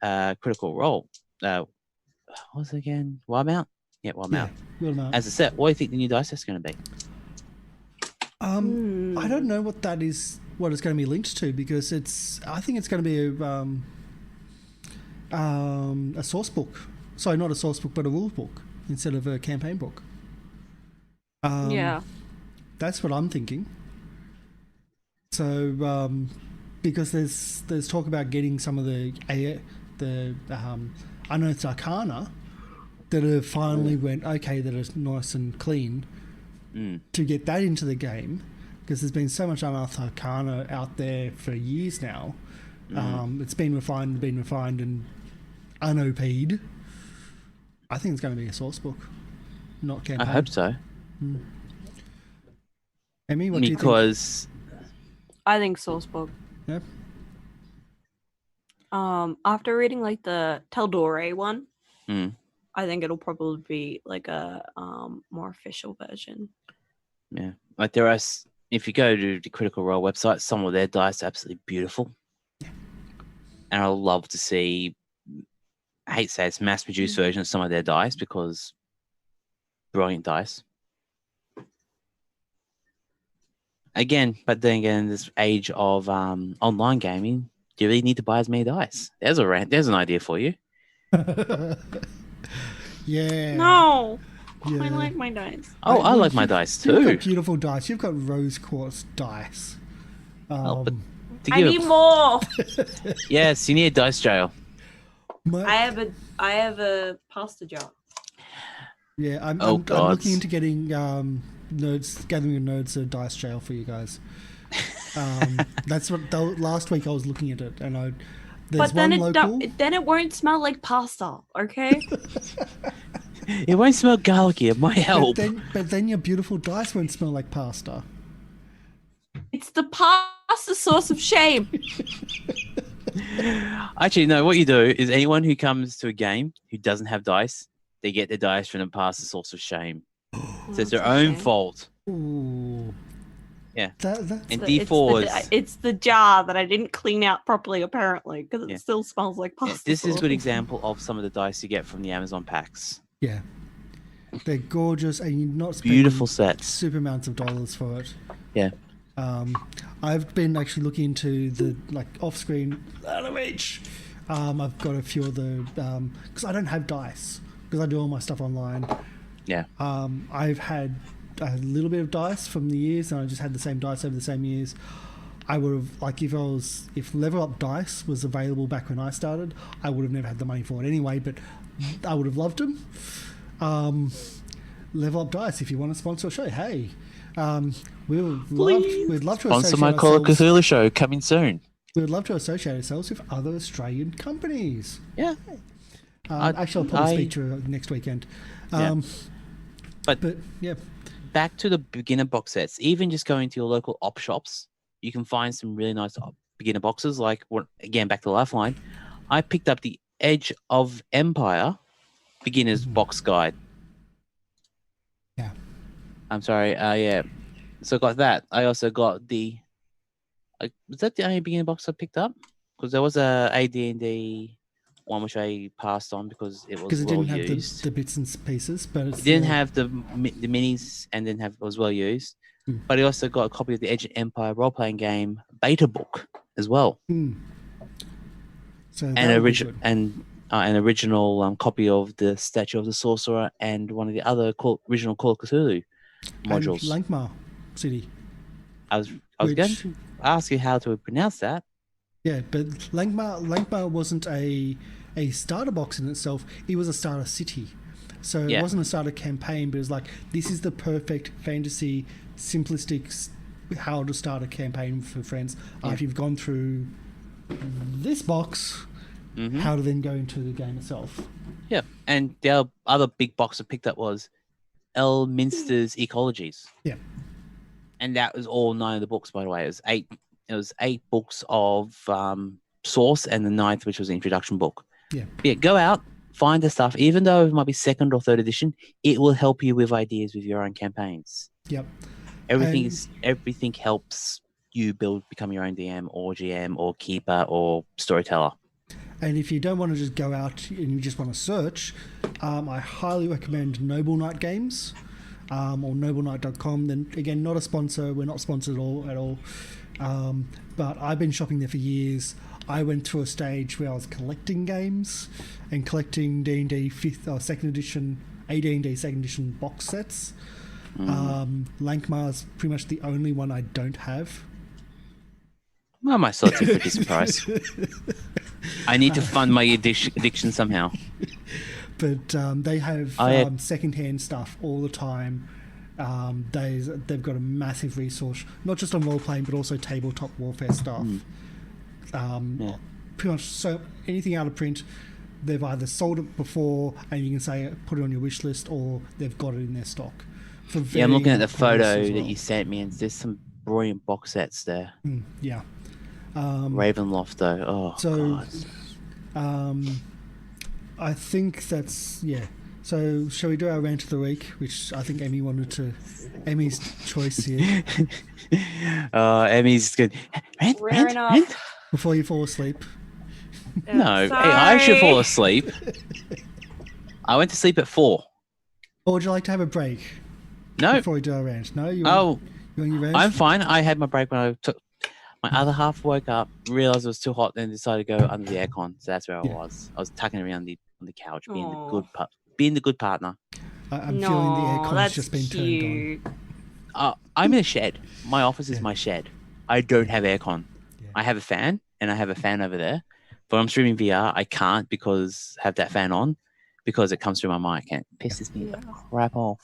Critical Role. What was it again? Wild Mount? Yeah, Wild Mount. As a set, what do you think the new dice set's going to be? I don't know what that is. What it's going to be linked to, because I think it's going to be a source book. Sorry, not a source book, but a rule book instead of a campaign book. Yeah. That's what I'm thinking. So, because there's talk about getting some of the unearthed Arcana that have finally went okay, that are nice and clean, to get that into the game, because there's been so much unearthed Arcana out there for years now. It's been refined and un-OP'd. I think it's going to be a source book, not campaign. I hope so. Emmy, what do you think? Because I think source book. Yep. After reading like the Teldore one, I think it'll probably be like a more official version. Yeah, like there are. If you go to the Critical Role website, some of their dice are absolutely beautiful, and I'd love to see. I hate to say it's mass-produced version of some of their dice because brilliant dice. Again, but then again, in this age of online gaming, do you really need to buy as many dice? There's an idea for you. Yeah. No. Yeah. I like my dice. Oh, I like my dice too. You've got beautiful dice. You've got rose quartz dice. But to I give need more. Yes, you need a dice jail. I have a pasta jar. Yeah, I'm looking into getting gathering a nerds dice jail for you guys. That's what last week I was looking at it, and there's But then one local. then it won't smell like pasta, okay? It won't smell garlicky. It might help. But then your beautiful dice won't smell like pasta. It's the pasta source of shame. Actually, no. What you do is anyone who comes to a game who doesn't have dice, they get their dice from the past source of shame. So it's their own fault. Ooh. Yeah. That's And It's D4s. it's the jar that I didn't clean out properly, apparently, because it still smells like pasta. This is a sauce. good example of some of the dice you get from the Amazon packs. yeah. They're gorgeous, and you're not spending Beautiful sets. super amounts of dollars for it. Yeah. I've been actually looking into the off-screen out of reach. I've got a few of the because I don't have dice because I do all my stuff online. Yeah. I've had a little bit of dice from the years, and I just had the same dice over the same years. I would have if Level Up Dice was available back when I started, I would have never had the money for it anyway. But I would have loved them. Level Up Dice, if you want to sponsor a show, hey. We'd love to Sponsor associate my Call of ourselves- Cthulhu show coming soon. We would love to associate ourselves with other Australian companies. Yeah. Actually, I'll probably speak to her next weekend. But yeah, back to the beginner box sets. Even just going to your local op shops, you can find some really nice beginner boxes. Like, again, back to Lifeline, I picked up the Edge of Empire beginner's box guide. Yeah. I'm sorry. Yeah. So I got that. I also got the. Was that the only beginner box I picked up? Because there was a AD&D one which I passed on because it was it well didn't have used. the bits and pieces, but It didn't have the minis and didn't have it was well used. But I also got a copy of the Edge of Empire role playing game beta book as well. So And an original copy of the Statue of the Sorcerer and one of the other original Call of Cthulhu modules. And Lankmar City. I was going to ask you how to pronounce that. Yeah, but Lankmar wasn't a starter box in itself. It was a starter city. So it wasn't a starter campaign, but it was like, this is the perfect fantasy, simplistic how to start a campaign for friends after you've gone through this box, how to then go into the game itself. Yeah, and the other big box I picked up was Elminster's Ecologies. Yeah. And that was all 9 of the books, by the way. It was 8 books of source and the 9th, which was the introduction book. Yeah, go out, find the stuff. Even though it might be 2nd or 3rd edition, it will help you with ideas with your own campaigns. Yep. Everything helps you become your own DM or GM or keeper or storyteller. And if you don't want to just go out and you just want to search, I highly recommend Noble Knight Games or nobleknight.com. Then again, not a sponsor. We're not sponsored at all. But I've been shopping there for years. I went through a stage where I was collecting games and collecting D&D 5th or 2nd edition, AD&D 2nd edition box sets. Lankmar's pretty much the only one I don't have. Well, my thoughts are pretty surprised. I need to fund my addiction somehow. But they have secondhand stuff all the time. They've got a massive resource, not just on role playing, but also tabletop warfare stuff. Pretty much so anything out of print, they've either sold it before, and you can say put it on your wish list, or they've got it in their stock. Yeah, I'm looking at the photo that you sent me, and there's some brilliant box sets there. Yeah. Ravenloft, though. Oh, so, God. I think that's, yeah. So, shall we do our rant of the week, which I think Emmy wanted to... Emmy's choice here. Emmy's good. Rant? Before you fall asleep. No, hey, I should fall asleep. I went to sleep at 4. Or would you like to have a break? No. Before we do our rant? No? You want your rant? I'm fine. I had my break when I took... My other half woke up, realised it was too hot, then decided to go under the aircon. So that's where I was. I was tucking around on the couch, being the good partner. I'm feeling the aircon's just been turned on. I'm in a shed. My office is my shed. I don't have aircon. Yeah. I have a fan, and I have a fan over there. But I'm streaming VR. I can't have that fan on because it comes through my mic and it pisses me the crap off.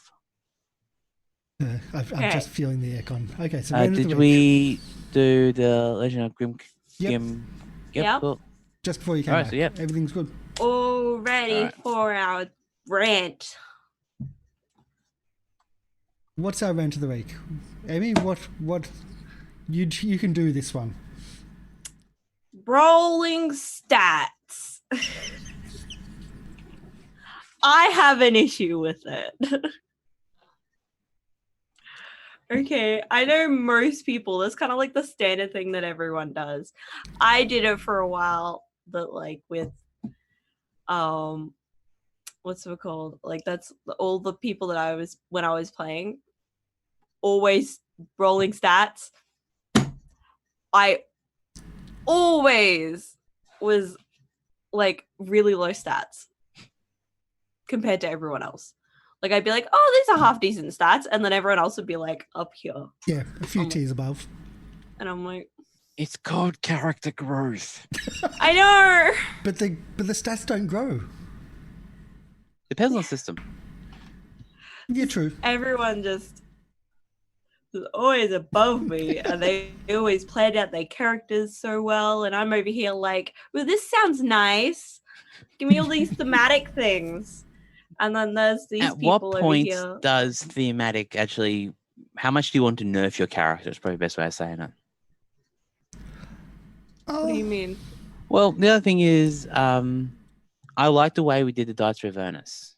I'm just feeling the aircon. Okay, so did we do the Legend of Grim? Yep. Cool. Just before you came back. So, everything's good. All ready for our rant. What's our rant of the week? Emmy, what you can do this one. Rolling stats. I have an issue with it. Okay, I know most people, that's kind of like the standard thing that everyone does. I did it for a while, but like with, what's it called? Like that's all the people that when I was playing, always rolling stats. I always was like really low stats compared to everyone else. Like, I'd be like, oh, these are half decent stats. And then everyone else would be like, up here. Yeah, a few tiers above. And I'm like... It's called character growth. I know! But the stats don't grow. Depends on the system. Yeah, true. Everyone just is always above me. And they always planned out their characters so well. And I'm over here like, well, this sounds nice. Give me all these thematic things. And then there's these people over here. At what point does thematic actually... How much do you want to nerf your character? Is probably the best way of saying it. What do you mean? Well, the other thing is, I like the way we did the Dice for Avernus,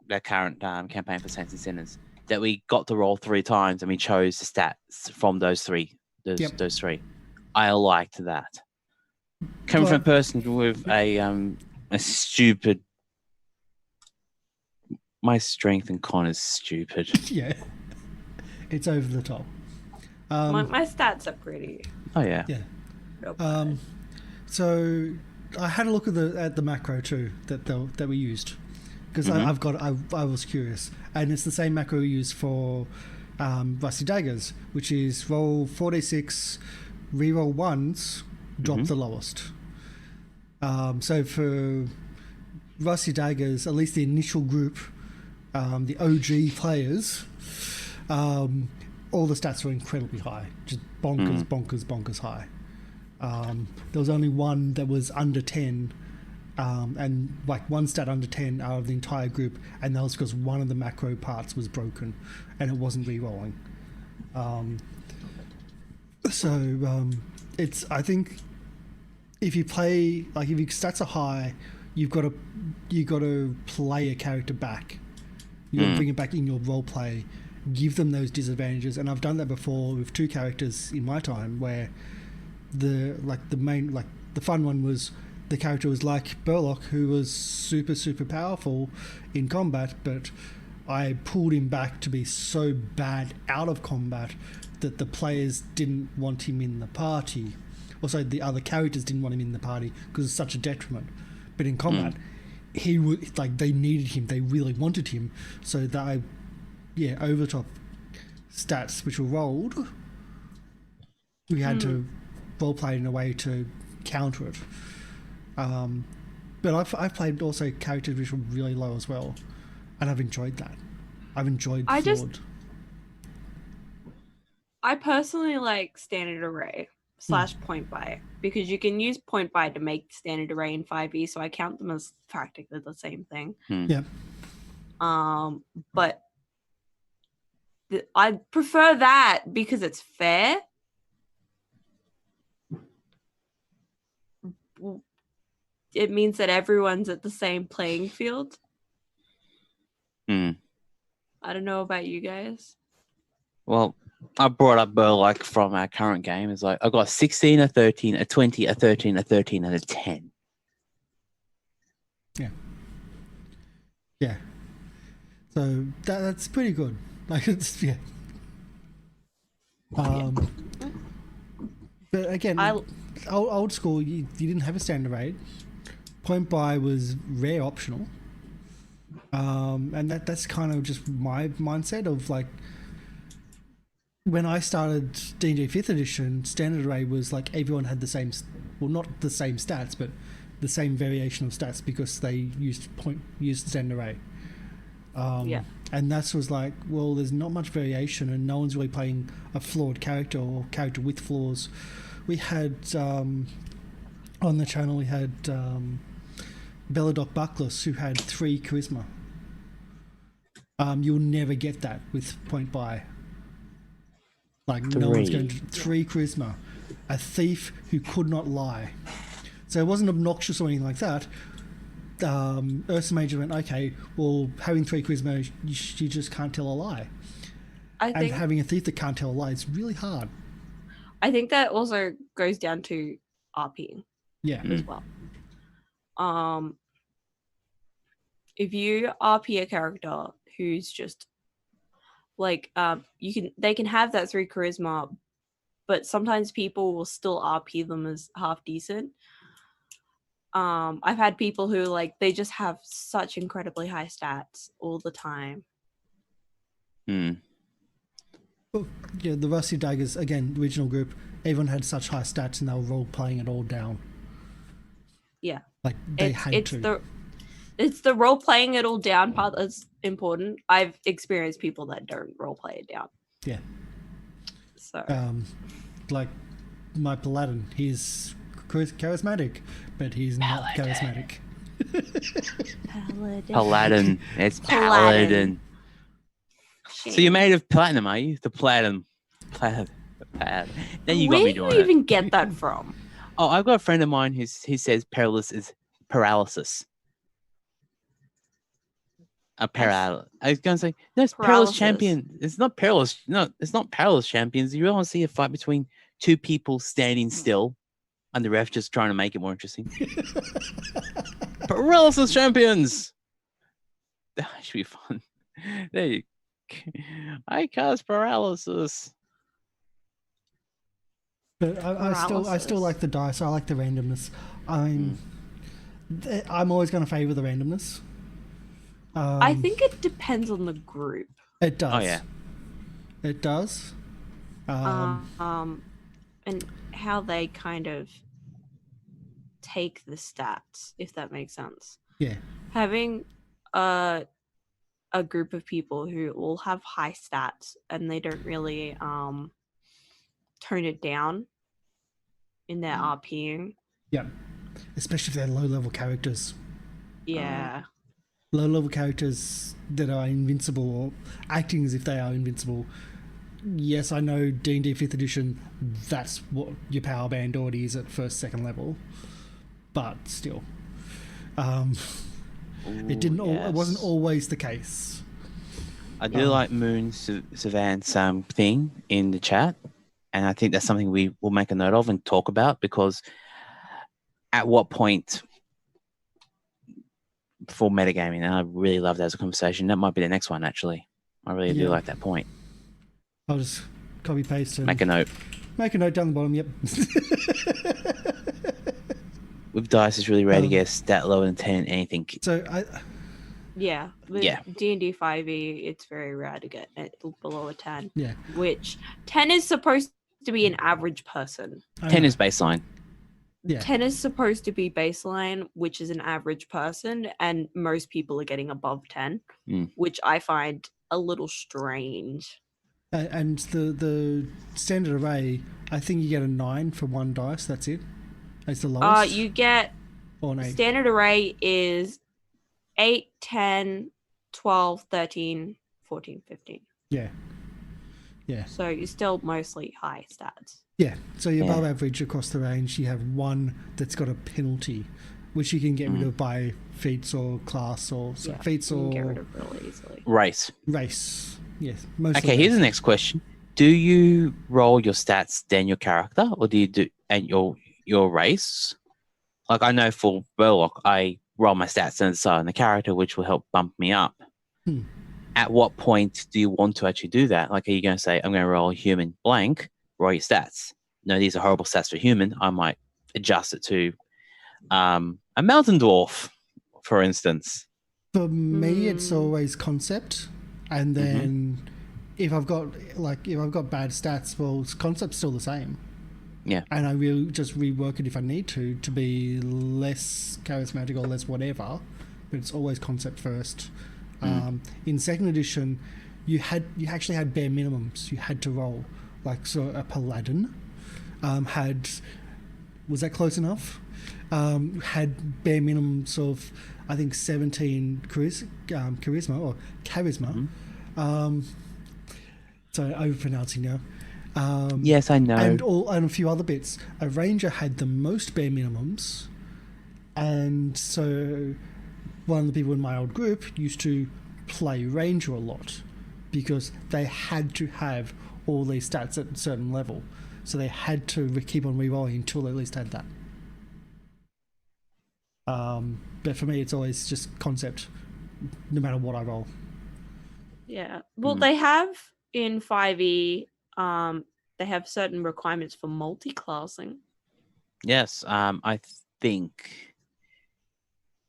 that current campaign for Saints and Sinners, that we got to roll 3 times and we chose the stats from those three. Those 3. I liked that. Coming from a person with a stupid... My strength and con is stupid. Yeah. It's over the top. My stats are pretty. Oh, yeah. Yeah. So I had a look at the macro too that we used because I was curious, and it's the same macro we use for Rusty Daggers, which is roll 4d6, reroll 1s, drop the lowest. So for Rusty Daggers, at least the initial group, the OG players, all the stats were incredibly high, just bonkers high. There was only one that was under 10, and like one stat under 10 out of the entire group, and that was because one of the macro parts was broken and it wasn't re-rolling. It's, I think if you play, like if your stats are high, you've got to play a character back. You got to bring it back in your role play, give them those disadvantages, and I've done that before with 2 characters in my time where the fun one was the character was like Burlock, who was super powerful in combat, but I pulled him back to be so bad out of combat that the players didn't want him in the party. Also, the other characters didn't want him in the party because it's such a detriment. But in combat, he would they needed him. They really wanted him. So that overtop stats which were rolled, we had to roleplay in a way to counter it. But I've played also characters which were really low as well, and I've enjoyed that. I've enjoyed flawed. I personally like standard array / point buy because you can use point buy to make standard array in 5e, so I count them as practically the same thing. Yeah. But I prefer that because it's fair. It means that everyone's at the same playing field. I don't know about you guys. Well, I brought up like from our current game. It's like I got 16, a 13, a 20, a 13, a 13, and a 10. Yeah. Yeah. So that's pretty good. Like it's But again, old school, you didn't have a standard rate. Point buy was rare optional. And that's kind of just my mindset of like when I started D&D 5th edition, standard array was like everyone had the same, well, not the same stats, but the same variation of stats because they used standard array. And that was like, well, there's not much variation and no one's really playing a flawed character or character with flaws. We had, on the channel, we had Belladoc Buckless who had 3 charisma. You'll never get that with point buy. Like 3. No one's going to 3 charisma. A thief who could not lie. So it wasn't obnoxious or anything like that. Ursa Major went, okay, well, having 3 charisma, you just can't tell a lie. And having a thief that can't tell a lie is really hard. I think that also goes down to RPing. Yeah. As well. If you RP a character who's just like they can have that 3 charisma, but sometimes people will still RP them as half decent. I've had people who like they just have such incredibly high stats all the time. Well, yeah, the Rusty Daggers, again, the original group, everyone had such high stats and they were role playing it all down. Yeah. Like they had to. It's the role playing it all down part that's important. I've experienced people that don't role play it down. Yeah. So like my Paladin, he's charismatic, but he's not charismatic. Paladin. It's Paladin. So you're made of platinum, are you? The platinum. Then you got me doing it. Where do you even get that from? Oh, I've got a friend of mine who says perilous is paralysis. I was going to say, no, it's perilous champion. It's not perilous. No, it's not perilous champions. You want to see a fight between 2 people standing still and the ref just trying to make it more interesting. Paralysis champions. That should be fun. There you go. I cast paralysis. But I still like the dice. I like the randomness. I'm always going to favor the randomness. I think it depends on the group. It does. Oh yeah, it does. And how they kind of take the stats, if that makes sense. Yeah. Having a group of people who all have high stats and they don't really tone it down in their RPing. Yeah. Especially if they're low-level characters. Yeah. Low-level characters that are invincible or acting as if they are invincible. Yes, I know D&D 5th edition, that's what your power band already is at 1st, 2nd level. But still. It wasn't always the case. I do like Moon Savant's thing in the chat, and I think that's something we will make a note of and talk about, because at what point for metagaming, and I really love that as a conversation. That might be the next one, actually. I really do like that point. I'll just copy paste and make a note. Make a note down the bottom. Yep. With dice, it's really rare to get a stat lower than 10 anything. So Yeah. With Yeah. D&D 5e, it's very rare to get it below a 10. Yeah. Which 10 is supposed to be an average person. 10 is baseline. Yeah. 10 is supposed to be baseline, which is an average person, and most people are getting above 10, which I find a little strange. And the standard array, I think you get a 9 for one dice. That's it. That's the lowest. You get or an 8. standard array is 8, 10, 12, 13, 14, 15. Yeah. Yeah. So you're still mostly high stats. Yeah. So you're above average across the range. You have one that's got a penalty, which you can get rid of by feats or class or feats You or can get rid of really easily. Race. race. Yes. Okay, here's the next question. Do you roll your stats then your character, or do you do and your race? Like, I know for Burlock, I roll my stats and so on the character, which will help bump me up. At what point do you want to actually do that? Like, are you going to say, I'm going to roll human blank, roll your stats? No, these are horrible stats for human. I might adjust it to a mountain dwarf, for instance. For me, it's always concept, and then if I've got bad stats, well, concept's still the same. Yeah. And I will just rework it if I need to be less charismatic or less whatever, but it's always concept first. In second edition, you actually had bare minimums you had to roll. Like, so a paladin was that close enough? Had bare minimums of, I think, 17 charisma or charisma. So overpronouncing now. Yes, I know. And a few other bits. A ranger had the most bare minimums, and so one of the people in my old group used to play ranger a lot because they had to have all these stats at a certain level, so they had to keep on re-rolling until they at least had that. But for me, it's always just concept, no matter what I roll. Yeah. Well, they have in 5e, they have certain requirements for multi-classing. Yes, I think.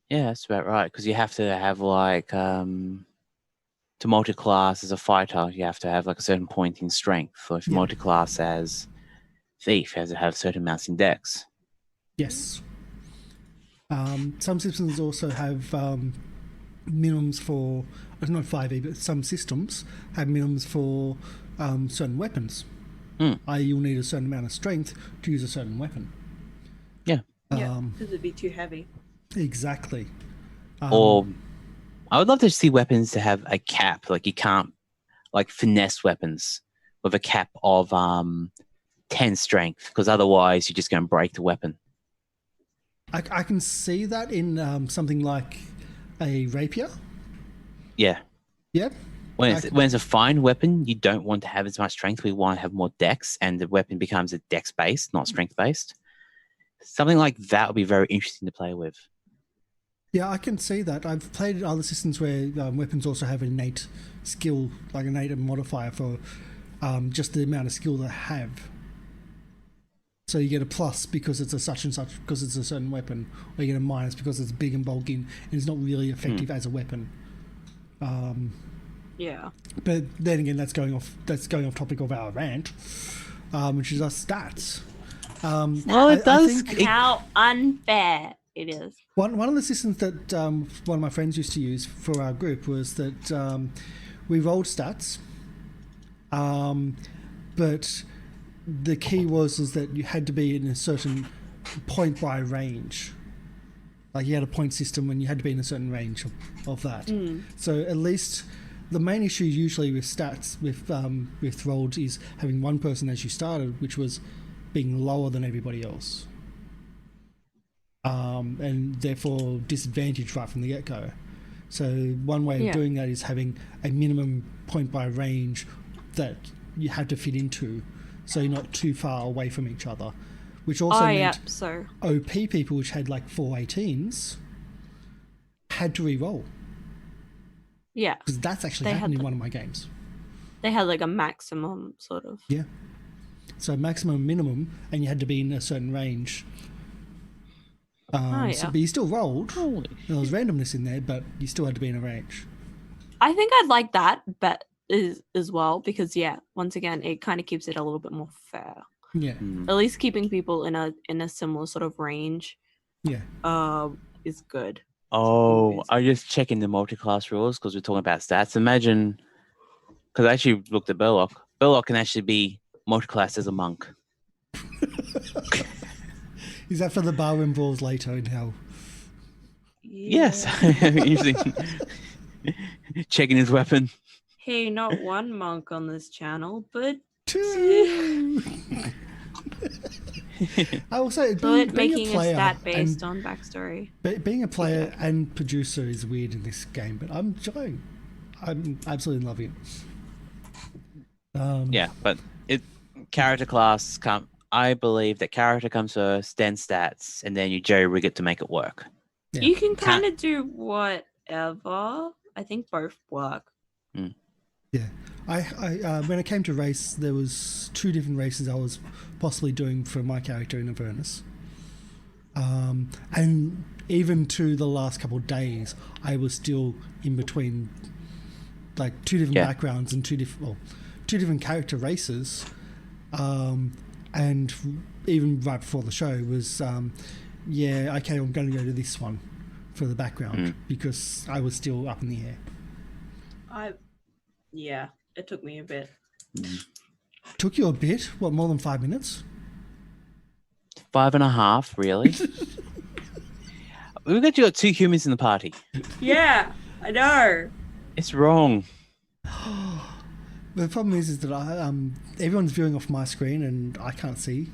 Yeah, that's about right. Because you have to have like to multi-class as a fighter, you have to have like a certain point in strength. Or if you multi-class as thief, you have to have certain amounts in dex. Yes. Some systems also have minimums for, not 5e, but some systems have minimums for certain weapons. I.e., you'll need a certain amount of strength to use a certain weapon. Yeah. Because it'd be too heavy. Exactly. Or I would love to see weapons to have a cap. Like, you can't, like, finesse weapons with a cap of 10 strength, because otherwise you're just going to break the weapon. I can see that in something like a rapier. Yeah. Yep. When it's a fine weapon, you don't want to have as much strength. We want to have more dex, and the weapon becomes a dex-based, not strength-based. Something like that would be very interesting to play with. Yeah, I can see that. I've played other systems where weapons also have innate skill, like innate modifier for just the amount of skill they have. So you get a plus because it's a such and such, because it's a certain weapon, or you get a minus because it's big and bulky and it's not really effective as a weapon. Yeah. But then again, that's going off topic of our rant, which is our stats. Well, it does. How unfair it is. One of the systems that one of my friends used to use for our group was that we rolled stats, but the key was that you had to be in a certain point by range. Like, you had a point system and you had to be in a certain range of that. So at least the main issue usually with stats with rolled is having one person as you started, which was being lower than everybody else. And therefore disadvantaged right from the get-go. So one way of doing that is having a minimum point by range that you have to fit into, so you're not too far away from each other. Which also meant OP people, which had like 4 18s, had to re-roll. Yeah. Because that's actually happened in one of my games. They had like a maximum sort of. Yeah. So maximum, minimum, and you had to be in a certain range. But you still rolled. Holy There was randomness in there, but you still had to be in a range. I think I'd like that bet as well because once again, it kind of keeps it a little bit more fair. Yeah, At least keeping people in a similar sort of range. yeah. Is good. Oh, I'm just checking the multi-class rules because we're talking about stats. Imagine, because I actually looked at Burlock. Burlock can actually be multi-classed as a monk. Is that for the barroom brawls later in hell? Yes. Usually checking his weapon. Hey, not one monk on this channel, but 2. I will say, making a stat based on backstory. Being a player and producer is weird in this game, but I'm enjoying. I'm absolutely loving it. Yeah, but character class I believe that character comes first, then stats, and then you jerry rig it to make it work. Yeah. You can kind of do whatever. I think both work. Yeah, I when it came to race, there was 2 different races I was possibly doing for my character in Avernus, and even to the last couple of days, I was still in between, like 2 different backgrounds and 2 different character races, and even right before the show was, okay, I'm going to go to this one for the background because I was still up in the air. It took me a bit. Took you a bit? What, more than 5 minutes? 5.5, really? We've got 2 humans in the party. Yeah, I know. It's wrong. The problem is that everyone's viewing off my screen and I can't see.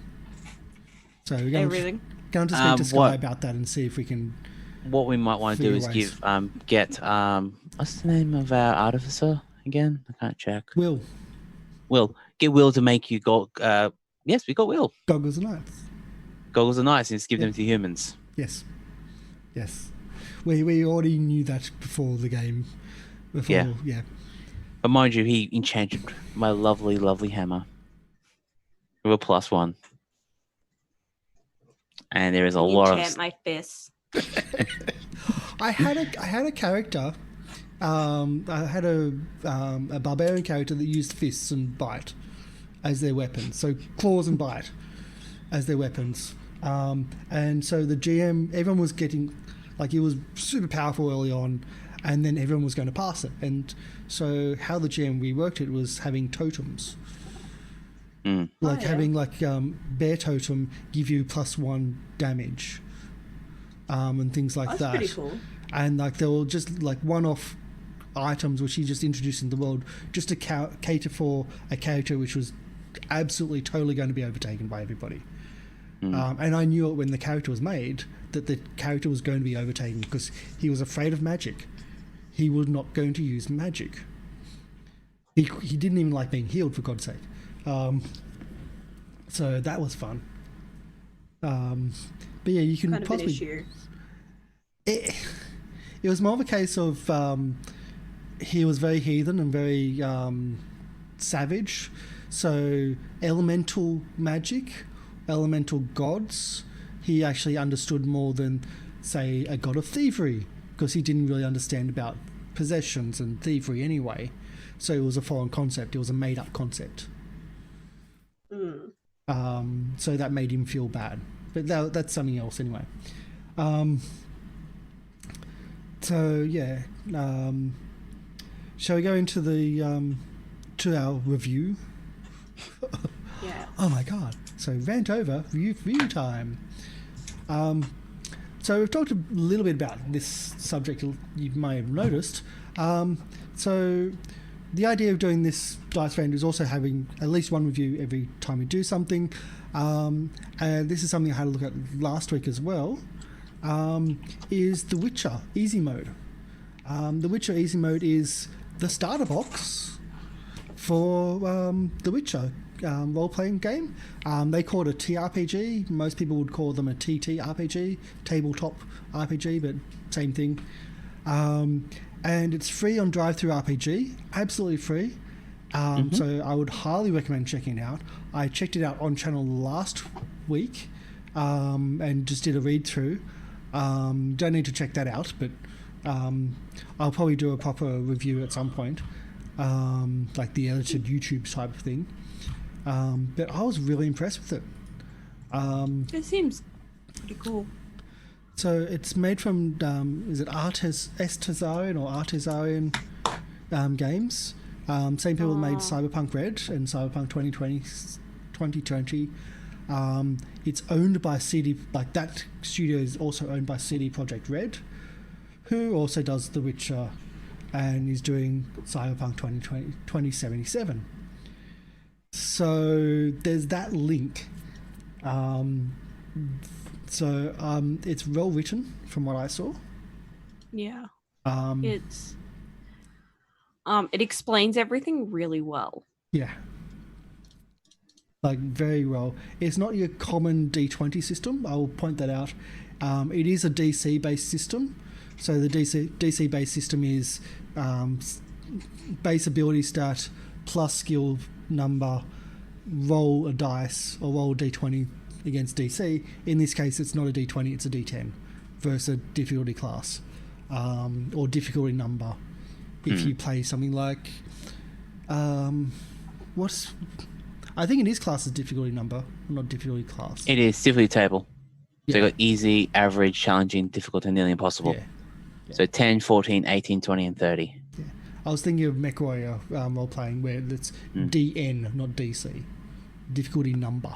So we're going to speak to Sky about that and see if we can. What we might want to do is get what's the name of our artificer again? I can't check. Will. Get Will to make you go. Yes, we got Will. Goggles and Knights. Goggles and Knights, and just give them to humans. Yes. We already knew that before the game. Yeah. But mind you, he enchanted my lovely, lovely hammer with a +1. And there is a lot of... Enchant my fists. I had a character. I had a barbarian character that used fists and bite as their weapons. So claws and bite as their weapons. And so the GM, everyone was getting... Like, it was super powerful early on, and then everyone was going to pass it. And so how the GM reworked it was having totems. Having bear totem give you +1 damage, and things like that. That's pretty cool. And they were just one-off items which he just introduced in the world just to cater for a character which was absolutely totally going to be overtaken by everybody. And I knew it when the character was made that the character was going to be overtaken because he was afraid of magic. He was not going to use magic. He didn't even like being healed, for God's sake. So that was fun. But yeah, you can kind of possibly... An issue. It was more of a case of he was very heathen and very savage. So elemental magic, elemental gods, he actually understood more than, say, a god of thievery, because he didn't really understand about possessions and thievery anyway. So it was a foreign concept. It was a made-up concept. So that made him feel bad. But that's something else anyway. So yeah, shall we go into the to our review? Yeah. Oh my god! So rant over review time. So we've talked a little bit about this subject. You may have noticed. So the idea of doing this dice rant is also having at least one review every time we do something. And this is something I had a look at last week as well. Is The Witcher Easy Mode. The Witcher Easy Mode is the starter box for The Witcher role-playing game. They call it a TRPG. Most people would call them a TTRPG, tabletop RPG, but same thing. And it's free on Drive-Thru RPG, absolutely free. So I would highly recommend checking it out. I checked it out on channel last week and just did a read through. Don't need to check that out, but I'll probably do a proper review at some point, like the edited YouTube type of thing. But I was really impressed with it. It seems pretty cool. So it's made from, is it Artesarian or Artesarian Games? Same people that made Cyberpunk Red and Cyberpunk 2020. It's owned by CD, like that studio is also owned by CD Projekt Red, who also does The Witcher and is doing Cyberpunk 2077. So there's that link. It's well written from what I saw. Yeah. It explains everything really well. Yeah. Like very well. It's not your common D20 system. I will point that out. It is a DC based system. So the DC based system is base ability stat plus skill number, roll a dice or roll a D20 against DC. In this case, it's not a D20, it's a D10 versus a difficulty class or difficulty number. If you play something like I think it is classed as difficulty number, not difficulty class. It is difficulty table. Yeah. So you got easy, average, challenging, difficult, and nearly impossible. Yeah. So 10, 14, 18, 20, and 30. Yeah. I was thinking of MechWarrior role playing where it's DN, not DC. Difficulty number.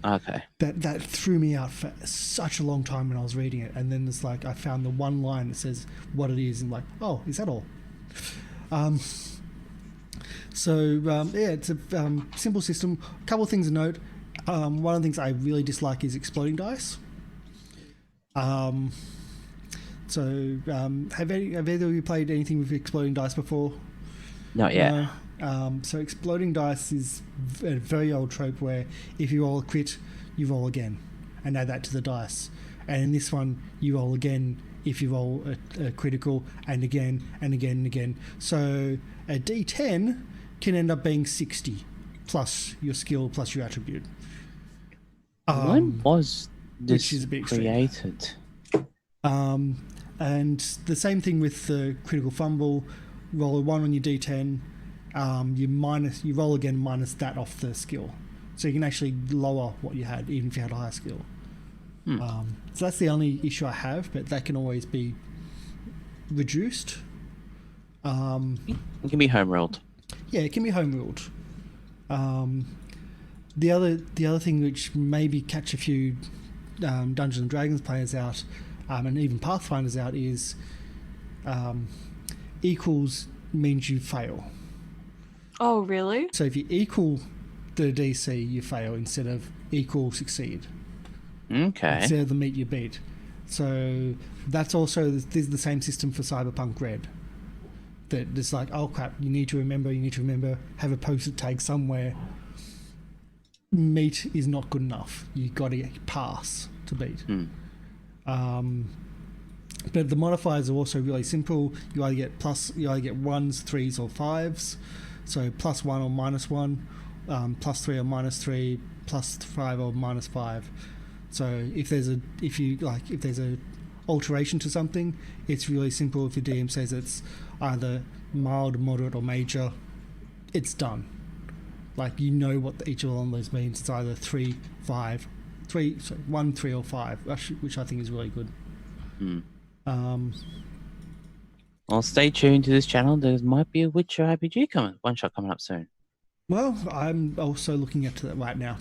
Okay. That threw me out for such a long time when I was reading it, and then it's like I found the one line that says what it is, and like, oh, is that all? It's a simple system. A couple of things to note. One of the things I really dislike is exploding dice. Have either of you played anything with exploding dice before? Not yet. No. So exploding dice is a very old trope where if you roll a crit, you roll again and add that to the dice. And in this one, you roll again if you roll a critical and again and again and again. So a D10 can end up being 60 plus your skill plus your attribute. When was this which is a bit extreme. created? And the same thing with the critical fumble. Roll a 1 on your D10. You roll again minus that off the skill, so you can actually lower what you had even if you had a higher skill. So that's the only issue I have, but that can always be reduced. It can be home rolled. Yeah, it can be home ruled. The other thing which maybe catch a few Dungeons and Dragons players out, and even Pathfinders out, is equals means you fail. Oh, really? So if you equal the DC, you fail instead of equal succeed. Okay. Instead of the meet you beat. So that's also this is the same system for Cyberpunk Red. That it's like, oh crap, you need to remember, have a post-it tag somewhere. Meet is not good enough. You got to pass to beat. But the modifiers are also really simple. You either get ones, threes, or fives. So +1 or -1, +3 or -3, +5 or -5. So if there's a alteration to something, it's really simple. If your DM says it's either mild, moderate, or major, it's done. Like, you know what each of those means. It's either 3, 5, 1, 3, or 5, which I think is really good. Well, stay tuned to this channel. There might be a Witcher RPG one shot coming up soon. Well, I'm also looking at that right now.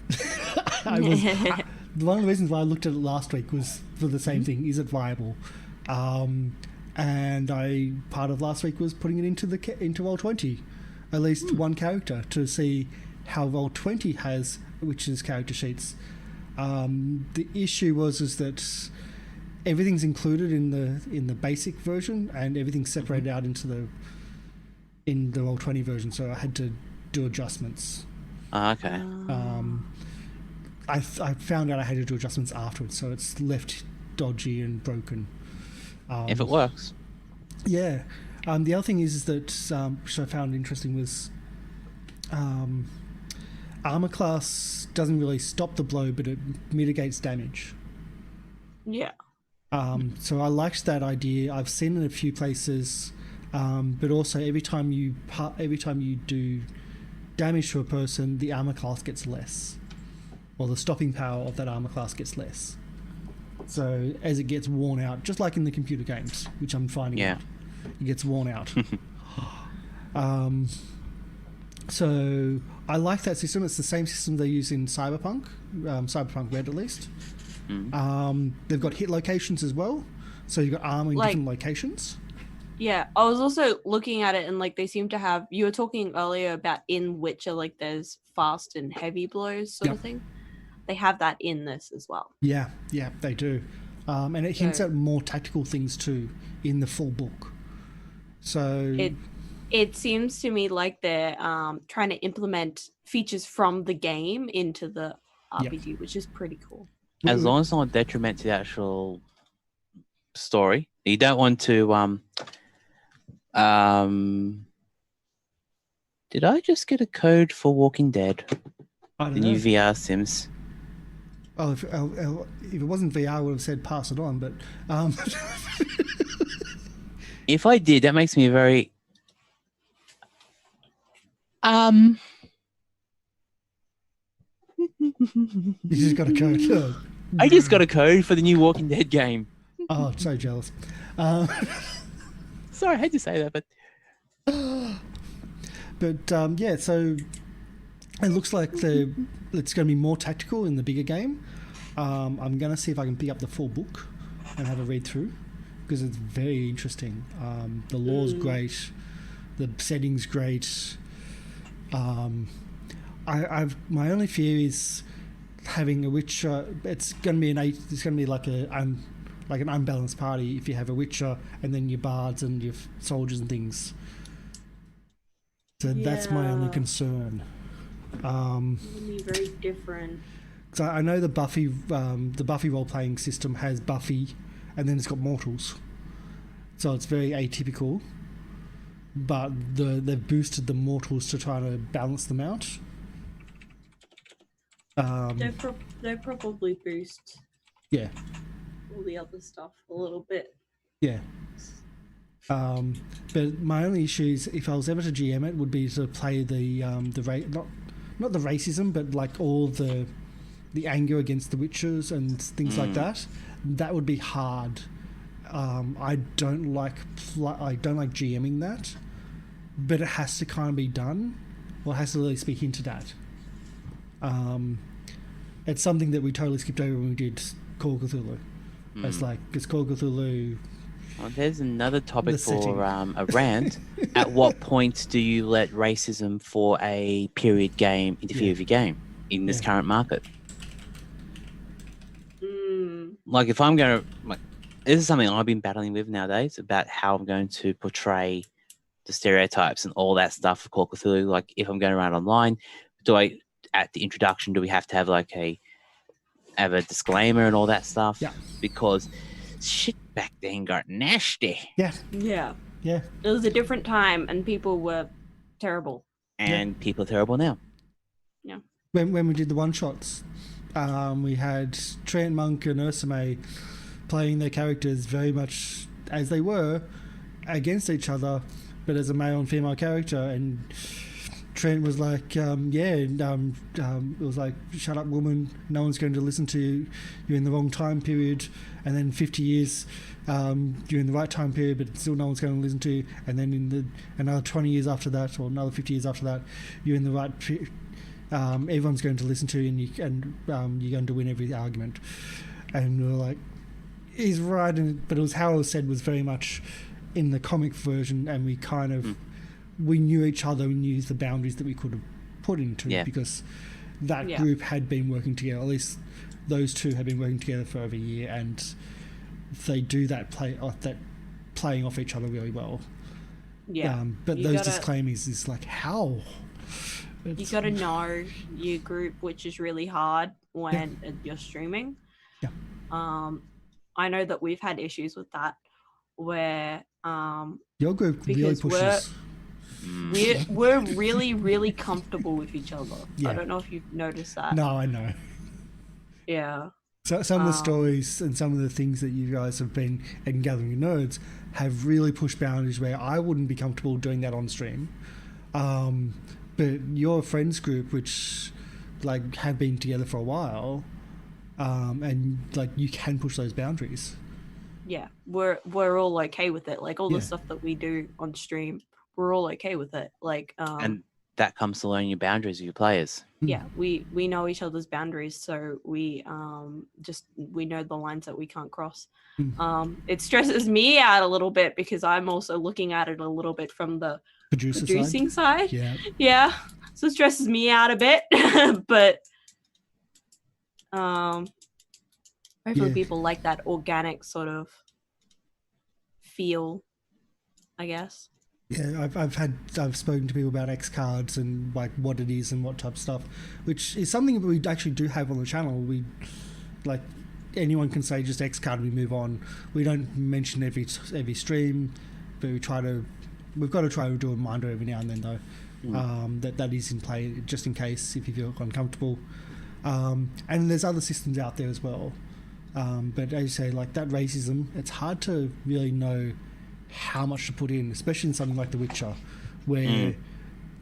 One of the reasons why I looked at it last week was for the same thing. Is it viable? And part of last week was putting it into Roll20, at least one character, to see how Roll20 has Witcher's character sheets. The issue is that everything's included in the basic version, and everything's separated out in the Roll20 version. So I had to do adjustments. Okay. I found out I had to do adjustments afterwards, so it's left dodgy and broken. If it works. Yeah. The other thing is that which I found interesting was armor class doesn't really stop the blow, but it mitigates damage. Yeah. So I liked that idea. I've seen it in a few places, but also every time you do damage to a person, the armor class gets less, or the stopping power of that armor class gets less. So as it gets worn out, just like in the computer games, which I'm finding out, it gets worn out. So I like that system. It's the same system they use in Cyberpunk, Cyberpunk Red at least. They've got hit locations as well, so you've got armor in different locations. Yeah, I was also looking at it, and like they seem to have. You were talking earlier about in Witcher, like there's fast and heavy blows sort of thing. They have that in this as well. Yeah, they do, and it hints at more tactical things too in the full book. So it seems to me like they're trying to implement features from the game into the RPG, which is pretty cool. As long as it's not a detriment to the actual story. You don't want to did I just get a code for Walking Dead? I don't the know. New VR Sims. Oh, if it wasn't VR, I would have said pass it on, but if I did, that makes me very you just got a code. I just got a code for the new Walking Dead game. Oh, so jealous. Sorry, I had to say that, but yeah, so it looks like it's going to be more tactical in the bigger game. I'm going to see if I can pick up the full book and have a read through, because it's very interesting. The lore's great, the setting's great. My only fear is having a Witcher. It's going to be like an unbalanced party if you have a Witcher and then your bards and your soldiers and things. So that's my only concern. It'll be very different. So I know the Buffy role playing system has Buffy, and then it's got mortals. So it's very atypical. But they've boosted the mortals to try to balance them out. They probably boost all the other stuff a little bit. Yeah. But my only issue is, if I was ever to GM it, would be to play not the racism, but like all the anger against the witches and things like that. That would be hard. I don't like GMing that, but it has to kind of be done, or it has to at least be hinted at. It's something that we totally skipped over when we did Call of Cthulhu. It's like, because Call of Cthulhu... Well, there's another topic for setting. a rant. At what point do you let racism for a period game interfere with your game in this current market? Like, if I'm going to... this is something I've been battling with nowadays, about how I'm going to portray the stereotypes and all that stuff of Call of Cthulhu. Like, if I'm going around online, at the introduction, do we have to have like a disclaimer and all that stuff? Yeah. Because shit back then got nasty. Yeah. It was a different time, and people were terrible. And people are terrible now. Yeah. When we did the one-shots, we had Trent, Monk and Ursame playing their characters very much as they were against each other, but as a male and female character, and Trent was like, it was like, shut up, woman, no one's going to listen to you, you're in the wrong time period. And then 50 years, you're in the right time period, but still no one's going to listen to you. And then another 20 years after that, or another 50 years after that, you're in the right everyone's going to listen to you, and you're going to win every argument. And we were like, he's right, but it was how it was said was very much in the comic version, and we kind of... we knew each other and knew the boundaries that we could have put into it, because that group had been working together. At least those two had been working together for over a year, and they do that playing off each other really well. Yeah. But those disclaimers is like, how? You got to know your group, which is really hard when you're streaming. Yeah. I know that we've had issues with that, where your group really pushes. we're really, really comfortable with each other. Yeah. I don't know if you've noticed that. No, I know. Yeah. So some of the stories and some of the things that you guys have been in Gathering Nerds have really pushed boundaries where I wouldn't be comfortable doing that on stream. But your friends group, which like have been together for a while, and like you can push those boundaries. Yeah, we're all okay with it. Like all the stuff that we do on stream, we're all okay with it. Like and that comes to learning your boundaries of your players. Yeah, we know each other's boundaries, so we know the lines that we can't cross. It stresses me out a little bit because I'm also looking at it a little bit from the producing side. Yeah, so it stresses me out a bit, but hopefully people like that organic sort of feel, I guess. Yeah, I've spoken to people about X cards and like what it is and what type of stuff, which is something that we actually do have on the channel. We like anyone can say just X card and we move on. We don't mention every stream, but we've got to try to do a reminder every now and then though. That is in play just in case if you feel uncomfortable. And there's other systems out there as well. But as you say, like that racism, it's hard to really know how much to put in, especially in something like The Witcher, where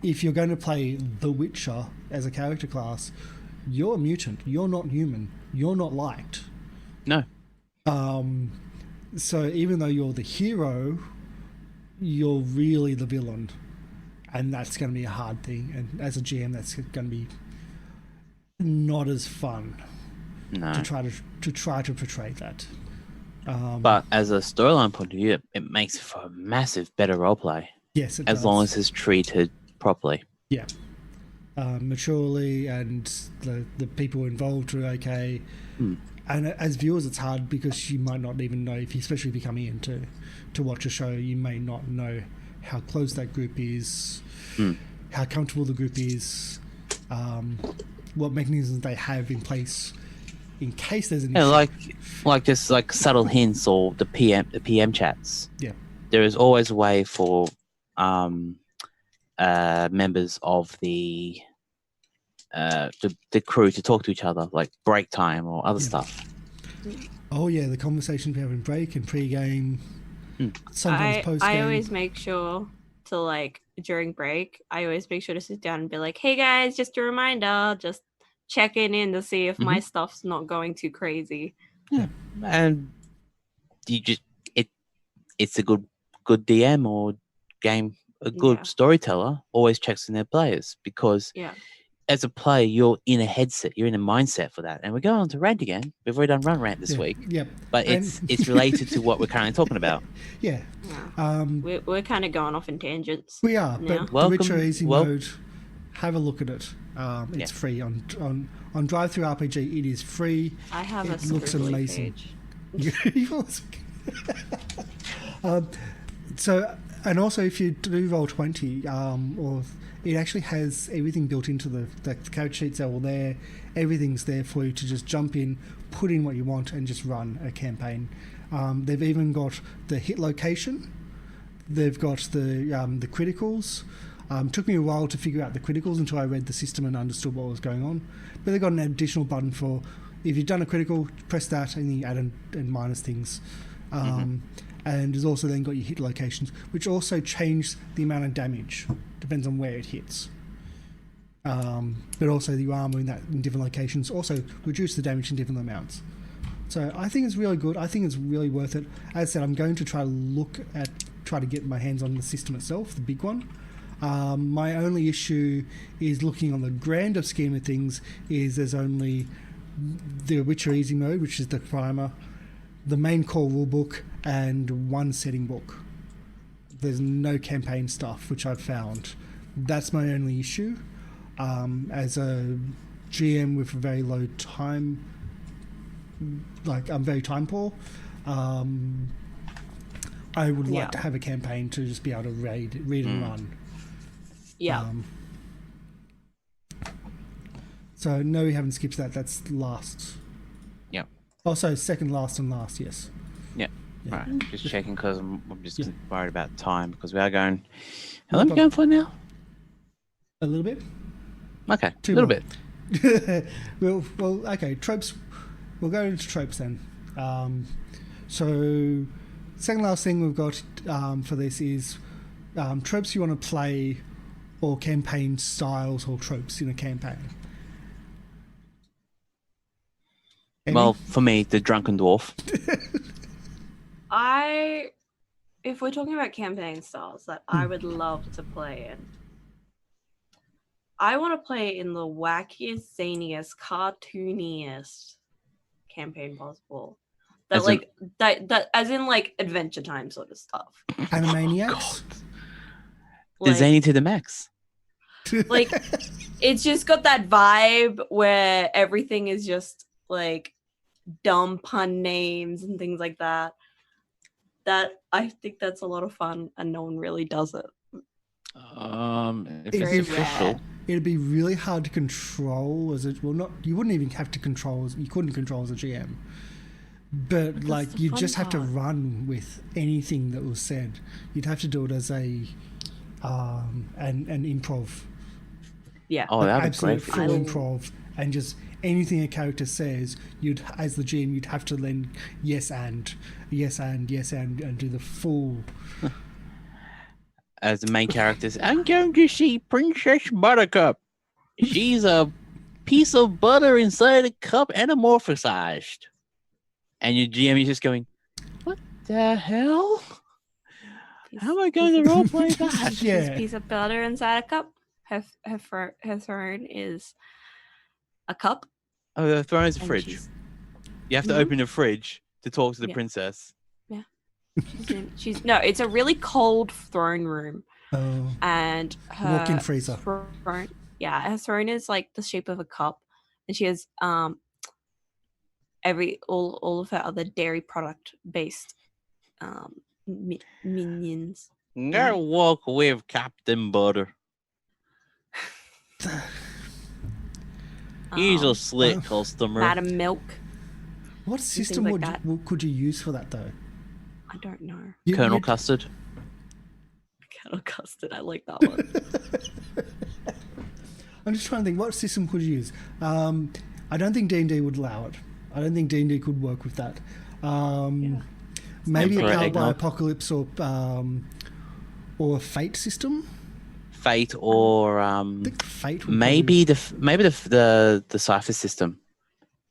if you're going to play The Witcher as a character class, you're a mutant, you're not human, you're not liked. No. So even though you're the hero, you're really the villain, and that's going to be a hard thing. And as a GM, that's going to be not as fun to try to portray that. But as a storyline point of view, it makes it for a massive better roleplay. Yes, it does. Long as it's treated properly. Yeah. Maturely, and the people involved are okay. And as viewers, it's hard because you might not even know, especially if you're coming in to watch a show, you may not know how close that group is, how comfortable the group is, what mechanisms they have in place in case there's an issue. Like just like subtle hints or the PM chats. Yeah. There is always a way for members of the crew to talk to each other, like break time or other stuff. Oh yeah, the conversations we have in break and pre-game, sometimes post-game. I always make sure to like during break, I always make sure to sit down and be like, "Hey guys, just a reminder, just checking in to see if my stuff's not going too crazy." Yeah, and it's a good DM or a good storyteller always checks in their players because as a player, you're in a headset, you're in a mindset for that. And we're going on to Rant again. We've already done Rant this week. Yep. But it's related to what we're currently talking about. Yeah. We're kind of going off in tangents. We are, but The Witcher Easy Mode, have a look at it. It's free on Drive-Thru RPG. It is free. I have it looks amazing. So, and also if you do Roll20, or it actually has everything built into the character sheets are all there. Everything's there for you to just jump in, put in what you want, and just run a campaign. They've even got the hit location. They've got the criticals. Took me a while to figure out the criticals until I read the system and understood what was going on. But they've got an additional button for if you've done a critical, press that, and you add and minus things. And there's also then got your hit locations, which also change the amount of damage. Depends on where it hits. But also the armor in different locations also reduce the damage in different amounts. So I think it's really good. I think it's really worth it. As I said, I'm going to try to get my hands on the system itself, the big one. My only issue is looking on the grander scheme of things is there's only the Witcher Easy Mode, which is the primer, the main core rulebook, and one setting book. There's no campaign stuff, which I've found. That's my only issue. As a GM with a very low time, like I'm very time poor, I would like to have a campaign to just be able to read and run. Yeah. So no, we haven't skipped that. That's last. Yeah. Also, second last and last. Yes. Yeah. Right. Just checking because I'm just worried about time because we are going How long are we going for now? A little bit. Okay, Too a little long. bit. well, okay. Tropes. We'll go into tropes then. So, second last thing we've got for this is tropes you want to play, or campaign styles or tropes in a campaign. Amy? Well, for me, the drunken dwarf. If we're talking about campaign styles that I would love to play in, I want to play in the wackiest, zaniest, cartooniest campaign possible. That as in like Adventure Time sort of stuff. Animaniacs. The zany to the max. Like, it's just got that vibe where everything is just like dumb pun names and things like that. That I think that's a lot of fun, and no one really does it. If it's official, It'd be really hard to control as a you wouldn't even have to control. You couldn't control as a GM, but like you just have to run with anything that was said. You'd have to do it as an improv. Yeah. Oh, that'd be great. Full improv, and just anything a character says, as the GM, you'd have to then yes and do the full. As the main characters, I'm going to see Princess Buttercup. She's a piece of butter inside a cup, anamorphosized. And your GM is just going, what the hell? How am I going to roleplay that? Yeah. Piece of butter inside a cup. Her throne is a cup. Oh, the throne is a And fridge. You have to open the fridge to talk to the princess. It's a really cold throne room. Oh. And her Walk-in freezer. Throne, her throne is like the shape of a cup, and she has all of her other dairy product based minions. Go walk with Captain Butter. He's a slick customer. Madam Milk. What system could you use for that though? I don't know. Colonel Custard. Colonel Custard. I like that one. I'm just trying to think, what system could you use? I don't think D&D would allow it. I don't think D&D could work with that. Maybe a Powered by Apocalypse or a Fate system. Fate or I think Fate. maybe the Cypher system.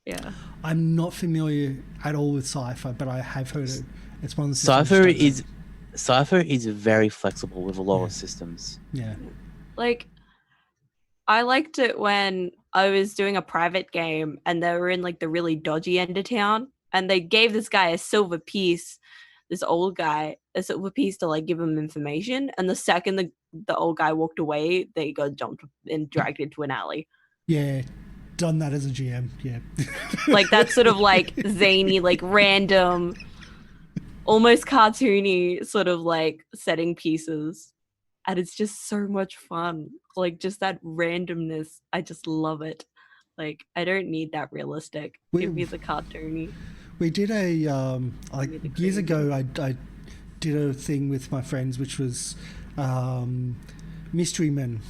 Yeah. I'm not familiar at all with Cypher, but I have heard it. It's one of the Cypher is very flexible with a lot of systems. Yeah. Like, I liked it when I was doing a private game and they were in like the really dodgy end of town, and they gave this guy a silver piece, this old guy, a silver piece to like give him information, and the second the old guy walked away, they got jumped and dragged into an alley. Yeah. Done that as a GM, yeah. Like that sort of like zany, like random, almost cartoony sort of like setting pieces, and it's just so much fun. Like just that randomness, I just love it. Like I don't need that realistic. Give me the cartoony. We did a like years ago. I did a thing with my friends, which was Mystery Men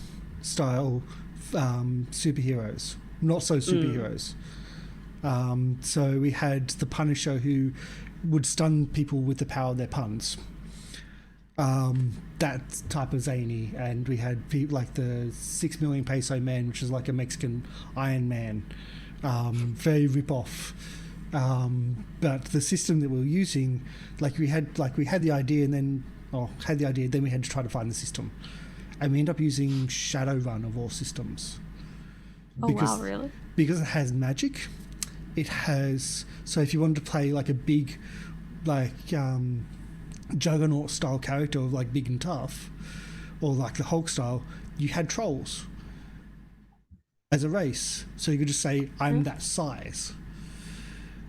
style superheroes. Not so superheroes. So we had the Punisher who would stun people with the power of their puns. That type of zany. And we had people like the 6 Million Peso Man, which is like a Mexican Iron Man. Very rip-off. But the system that we were using, we had the idea and then we had to try to find the system. And we ended up using Shadowrun of all systems. Wow, really? Because it has magic. It has... So if you wanted to play like a big, Juggernaut style character, like big and tough, or like the Hulk style, you had trolls as a race. So you could just say, I'm that size.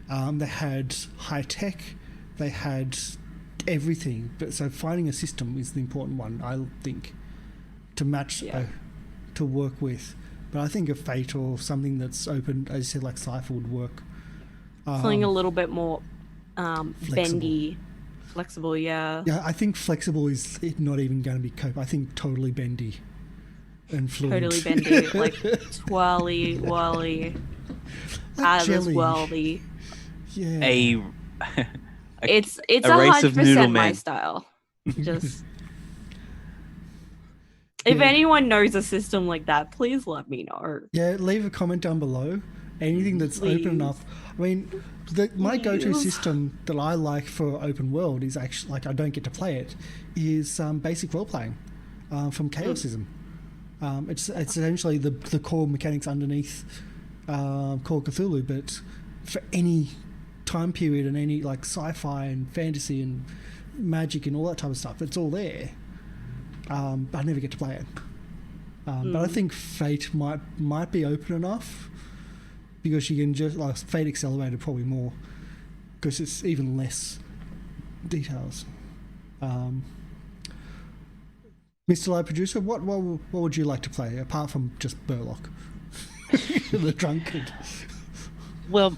They had high tech. They had everything. But so finding a system is the important one, I think, to match, to work with. But I think a Fate or something that's open, as you said, like Cypher would work. Something a little bit more bendy. Flexible, yeah. Yeah, I think flexible is not even going to be cope. I think totally bendy and fluid. Totally bendy, like twirly, whirly, Like out of this jelly. worldy. Yeah. It's a race of 100% noodle my men. style. Just if anyone knows a system like that, please let me know. Yeah, leave a comment down below. Anything that's Please. open enough. I mean, my go-to Please. system that I like for open world is actually, like, I don't get to play it, is basic role-playing from Chaosism. It's essentially the core mechanics underneath Call Cthulhu, but for any time period and any like sci-fi and fantasy and magic and all that type of stuff, it's all there. But I never get to play it. But I think Fate might be open enough because you can just like Fate Accelerated probably more because it's even less details. Mr. Live Producer, what would you like to play apart from just Burlock, the drunkard? Well,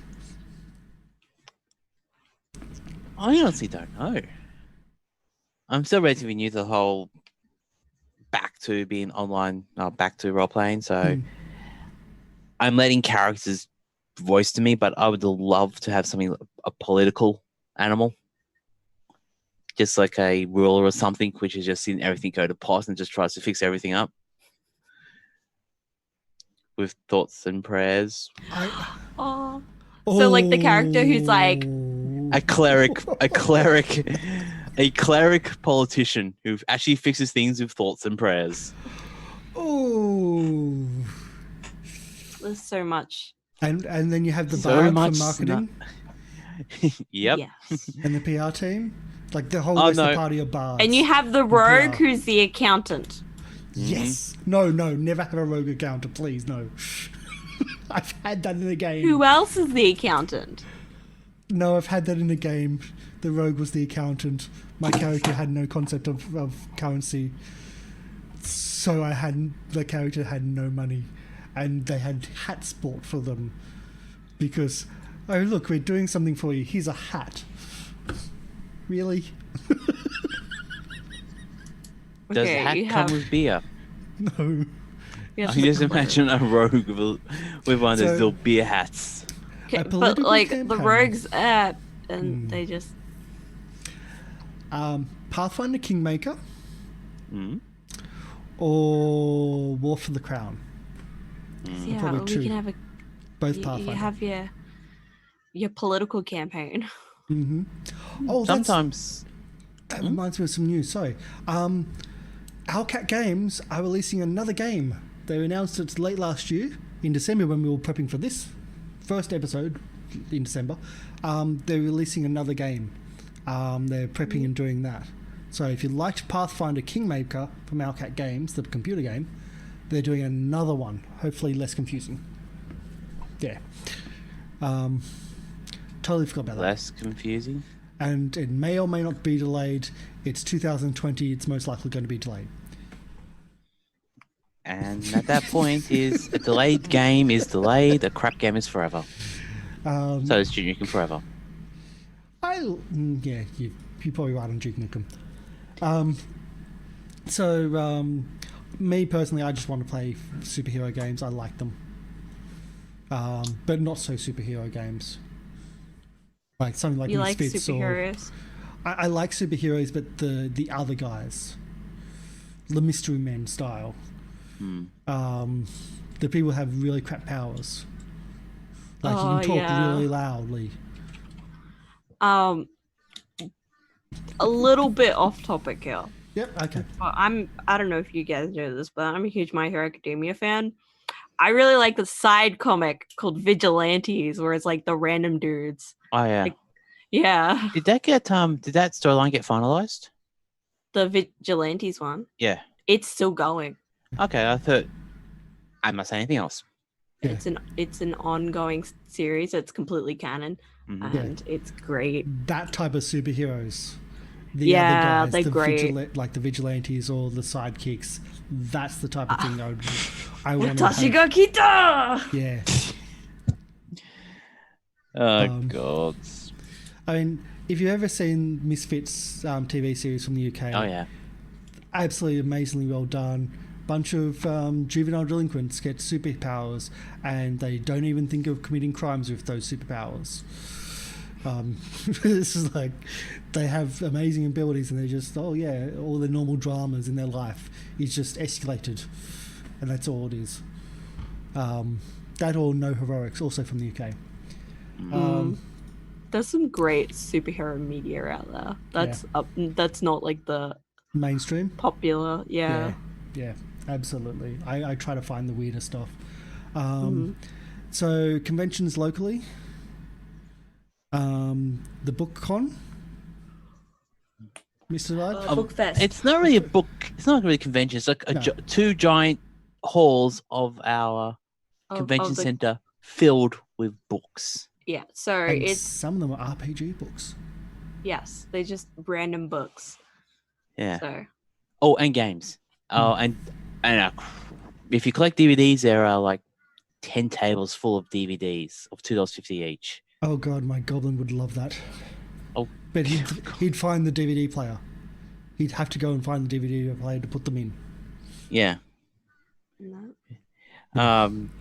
I honestly don't know. I'm still relatively new to the whole back to being online, back to role playing. So I'm letting characters voice to me, but I would love to have something, a political animal, just like a ruler or something, which is just seeing everything go to pot and just tries to fix everything up with thoughts and prayers. Oh. So like the character who's like A cleric politician who actually fixes things with thoughts and prayers. Oh. there's so much. And then you have the So bard for much marketing Yep. Yes. and the PR team. Like the whole Oh, rest of the no. party of bards. And you have the rogue PR. who's the accountant. Yes. No, never have a rogue accountant, please, no. I've had that in the game. Who else is the accountant? No, I've had that in the game. The rogue was the accountant. My character had no concept of currency. So the character had no money. And they had hats bought for them. Because, oh look, we're doing something for you. Here's a hat. Really? Does the hat come with beer? No. you I have can just the- imagine a rogue with one of those So- little beer hats. Okay, a but political like campaign. the rogues and they just Pathfinder Kingmaker Mm. or War for the Crown. yeah, Probably or two. we can have Both you Pathfinder. have your political campaign. Oh, Sometimes that reminds me of some news. Sorry. Owlcat Games are releasing another game. They announced it late last year in December when we were prepping for this first episode in December. They're releasing another game. They're prepping and doing that. So if you liked Pathfinder Kingmaker from Owlcat Games, the computer game, they're doing another one. Hopefully less confusing. Yeah. Totally forgot about that. less confusing. And it may or may not be delayed. It's 2020. It's most likely going to be delayed. And at that point is a delayed game is delayed, a crap game is forever. So is Duke Nukem Forever. Yeah, you're probably right on Duke Nukem. Me personally, I just want to play superhero games. I like them. But not so superhero games. Like something like You like Misfits or... superheroes? I like superheroes, but the other guys. The Mystery Men style. The people who have really crap powers. Like you can talk really loudly. A little bit off topic here. Yep, okay. Well, I don't know if you guys know this, but I'm a huge My Hero Academia fan. I really like the side comic called Vigilantes, where it's like the random dudes. Oh yeah. Like- Yeah. Did that storyline get finalized? The Vigilantes one. Yeah. It's still going. Okay, I thought I must say anything else. Yeah. It's an ongoing series. It's completely canon. Mhm. And it's great. That type of superheroes. The Yeah, other guys, they're the great. like the vigilantes or the sidekicks. That's the type of thing I want to Watashi have. ga kita! Yeah. Oh Um, god. I mean, if you've ever seen Misfits TV series from the UK, Oh yeah. absolutely amazingly well done. Bunch of juvenile delinquents get superpowers, and they don't even think of committing crimes with those superpowers. This is like, they have amazing abilities, and they're just, oh yeah, all the normal dramas in their life is just escalated, and that's all it is. That or No Heroics, also from the UK. There's some great superhero media out there. That's not like the Mainstream. popular. Yeah. Yeah, absolutely. I try to find the weirder stuff. So conventions locally. The Book Con. Mr. Live? Book Fest. It's not really a book. It's not really a convention. It's like two giant halls of our convention center filled with books. Yeah. So And it's some of them are RPG books. yes, they just random books. Yeah. So Oh, and games. Oh, and if you collect DVDs, there are like 10 tables full of DVDs of $2.50 each. Oh god, my goblin would love that. Oh, But he'd find the DVD player. He'd have to go and find the DVD player to put them in. yeah. no.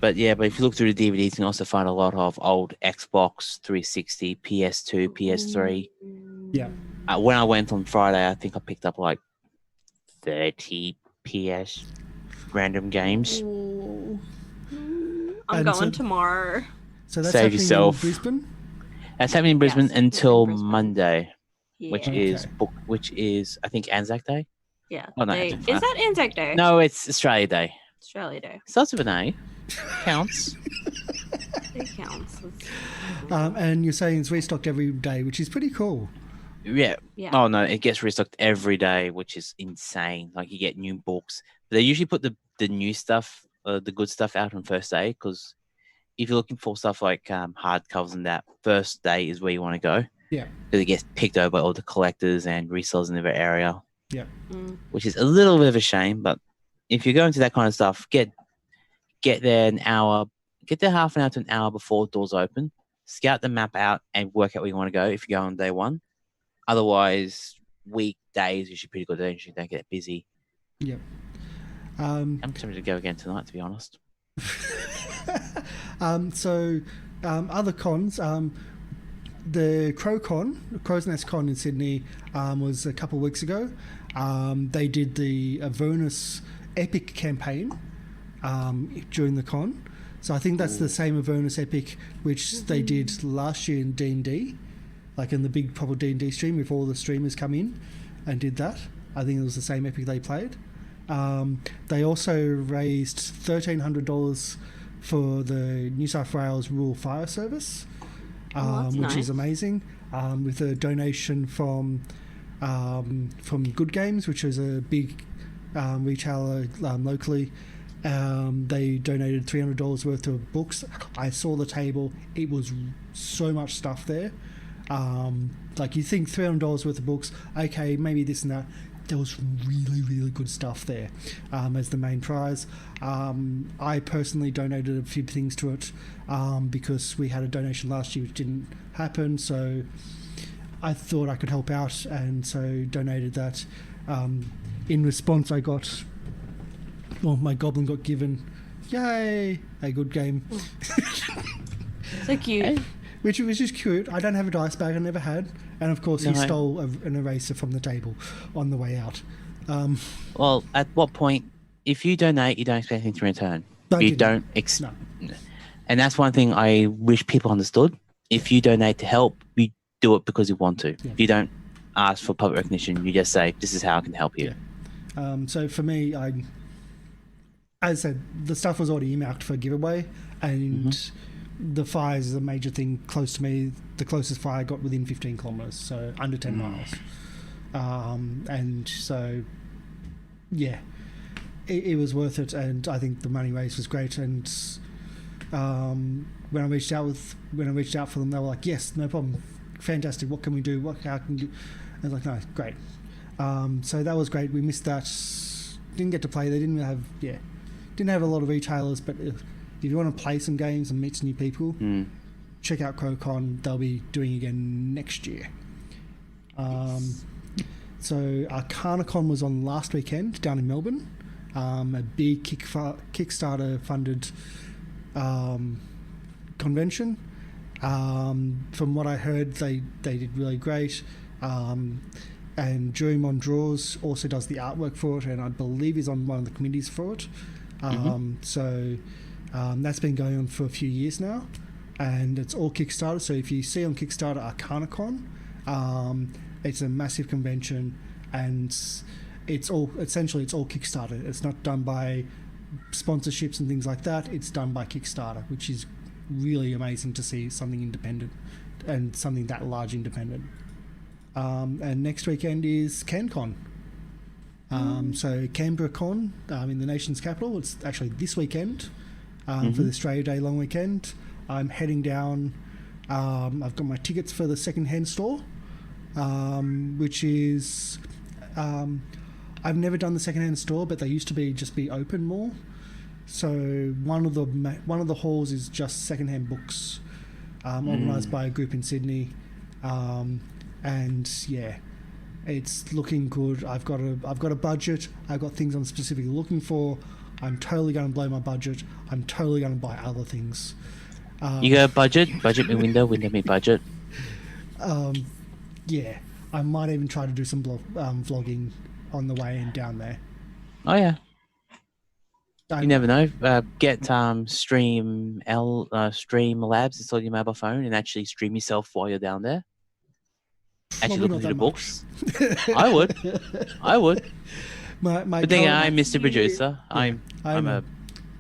But if you look through the DVDs, you can also find a lot of old Xbox 360, PS2, PS3. Yeah. When I went on Friday, I think I picked up like 30 PS random games. I'm And going so- tomorrow. So that's Save happening yourself. in Brisbane? That's happening in Brisbane Yes, until Brisbane. Monday, which Yeah. is I think Anzac Day. Yeah. Oh, no, Is it's that Anzac Day? No, it's Australia Day. Australia Day. Starts with an A. Counts. It counts. And you're saying it's restocked every day, which is pretty cool. Yeah. Yeah. Oh no, it gets restocked every day, which is insane. Like you get new books. But they usually put the new stuff, the good stuff out on first day, because if you're looking for stuff like hardcovers and that, first day is where you want to go. Yeah. Because it gets picked over by all the collectors and resellers in the area. Yeah. Which is a little bit of a shame, but if you're going to that kind of stuff, get there an hour, get there half an hour to an hour before doors open. Scout the map out and work out where you want to go if you go on day one. Otherwise, weekdays you should be pretty good. You don't get busy. Yep. I'm tempted to go again tonight, to be honest. Other cons. The Crow's Nest Con in Sydney was a couple of weeks ago. They did the Avernus Epic campaign during the con. So I think that's the same Avernus Epic which they did last year in D&D, like in the big proper D&D stream with all the streamers come in and did that. I think it was the same Epic they played. They also raised $1,300 for the New South Wales Rural Fire Service, that's which nice. is amazing, with a donation from Good Games, which is a big retailer locally. They donated $300 worth of books. I saw the table. It was so much stuff there. Like you think $300 worth of books, okay, maybe this and that. There was really, really good stuff there as the main prize. I personally donated a few things to it because we had a donation last year which didn't happen, so I thought I could help out, and so donated that. In response, my goblin got given, yay, a good game. So cute. Which was just cute. I don't have a dice bag, I never had. And of course, he No. stole an eraser from the table on the way out. Well, at what point, if you donate, you don't expect anything to return. No, I You didn't. don't. No. And that's one thing I wish people understood. If you donate to help, you do it because you want to. Yeah. You don't ask for public recognition. You just say, this is how I can help you. Yeah. So for me, as I said, the stuff was already earmarked for giveaway, and the fires is a major thing close to me. The closest fire I got within 15 kilometres, so under 10 miles. And so, yeah, it was worth it, and I think the money raised was great. And when I reached out for them, they were like, "Yes, no problem, fantastic. What can we do? How can we do?" I was like, "No, great." So that was great. We missed that. Didn't get to play. They didn't have a lot of retailers, but if you want to play some games and meet some new people, check out CroCon. They'll be doing again next year. So ArcanaCon was on last weekend down in Melbourne. A big Kickstarter funded convention. From what I heard, they did really great. And Dream on Draws also does the artwork for it, and I believe is on one of the committees for it. So that's been going on for a few years now, and it's all Kickstarter. So if you see on Kickstarter ArcanaCon, it's a massive convention, and it's all Kickstarter. It's not done by sponsorships and things like that. It's done by Kickstarter, which is really amazing to see something independent and something that large independent. And next weekend is CanCon. So Canberra Con in the nation's capital. It's actually this weekend for the Australia Day long weekend. I'm heading down. I've got my tickets for the second-hand store, which is I've never done the second-hand store, but they used to be open more. So one of the halls is just second-hand books, organised by a group in Sydney, and yeah, it's looking good. I've got a budget. I've got things I'm specifically looking for. I'm totally going to blow my budget. I'm totally going to buy other things. You got a budget? Budget me window me budget. Yeah, I might even try to do some vlogging on the way and down there. Oh yeah. You never know. Get Stream Labs installed on your mobile phone and actually stream yourself while you're down there. Actually looking through the books. I would. But then I'm Mr. Producer.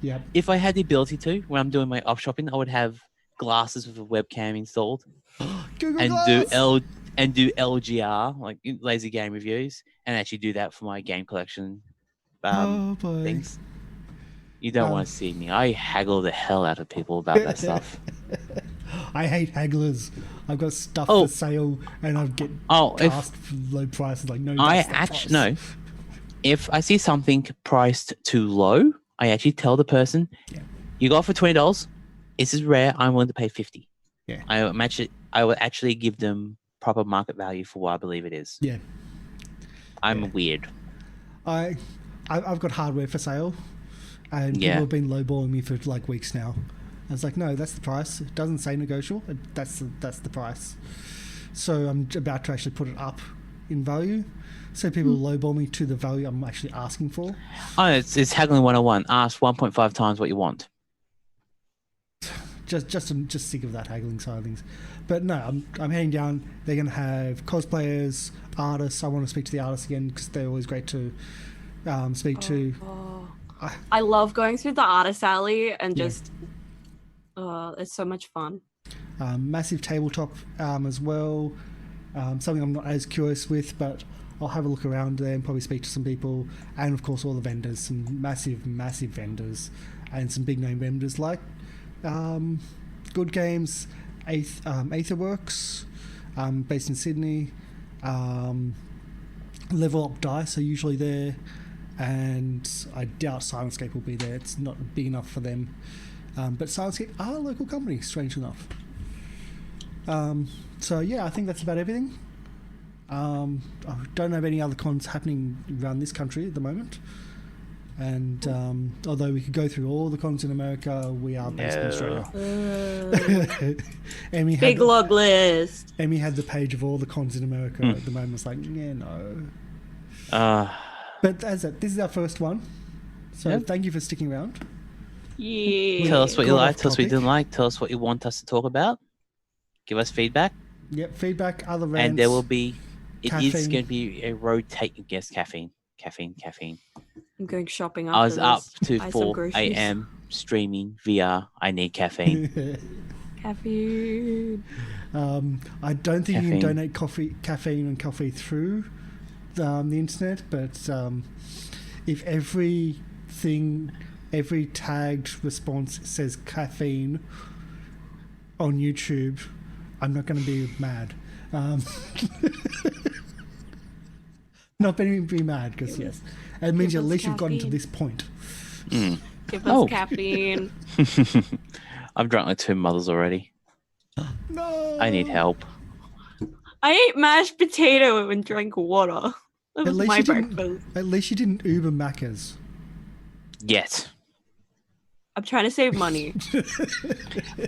Yeah. If I had the ability to, when I'm doing my off shopping, I would have glasses with a webcam installed and do LGR, like laser game reviews, and actually do that for my game collection things. You don't want to see me. I haggle the hell out of people about that stuff. I hate hagglers. I've got stuff for sale, and I get asked for low prices. Like, no, no. If I see something priced too low, I actually tell the person, "You got it for $20. This is rare. I'm willing to pay $50." Yeah. I will actually give them proper market value for what I believe it is. Yeah. I'm weird. I've got hardware for sale, and people have been lowballing me for like weeks now. I was like, no, that's the price. It doesn't say negotiable. That's the price. So I'm about to actually put it up in value, so people lowball me to the value I'm actually asking for. Oh, it's haggling 101. Ask 1.5 times what you want. Just sick of that haggling side of things. But no, I'm heading down. They're going to have cosplayers, artists. I want to speak to the artists again because they're always great to speak to. I love going through the artist alley and just it's so much fun. Massive tabletop as well. Something I'm not as curious with, but I'll have a look around there and probably speak to some people. And of course all the vendors, some massive vendors, and some big name vendors like Good Games, Aetherworks, based in Sydney. Level Up Dice are usually there, and I doubt Sirenscape will be there. It's not big enough for them. But Sirenscape are a local company, strangely enough. So yeah, I think that's about everything. I don't have any other cons happening around this country at the moment. And although we could go through all the cons in America, we are based in Australia. Big log list. Emmy had the page of all the cons in America at the moment. It's like, yeah, no. But this is our first one. So thank you for sticking around. Yeah. Tell us what you like, tell us what you didn't like, tell us what you want us to talk about. Give us feedback. Yep, feedback, other rants. And there will be, caffeine. It is going to be a rotating, yes, caffeine. I'm going shopping after I was up to Buy 4 a.m. streaming VR. I need caffeine. Caffeine. I don't think you can donate caffeine and coffee through the internet, but if every tagged response says caffeine on YouTube, I'm not going to be mad. Not going to be mad because it means at least you've gotten to this point. Give us caffeine. I've drunk like 2 mothers already. No. I need help. I ate mashed potato and drank water. That was my breakfast. At least you didn't Uber Macca's. Yet. I'm trying to save money.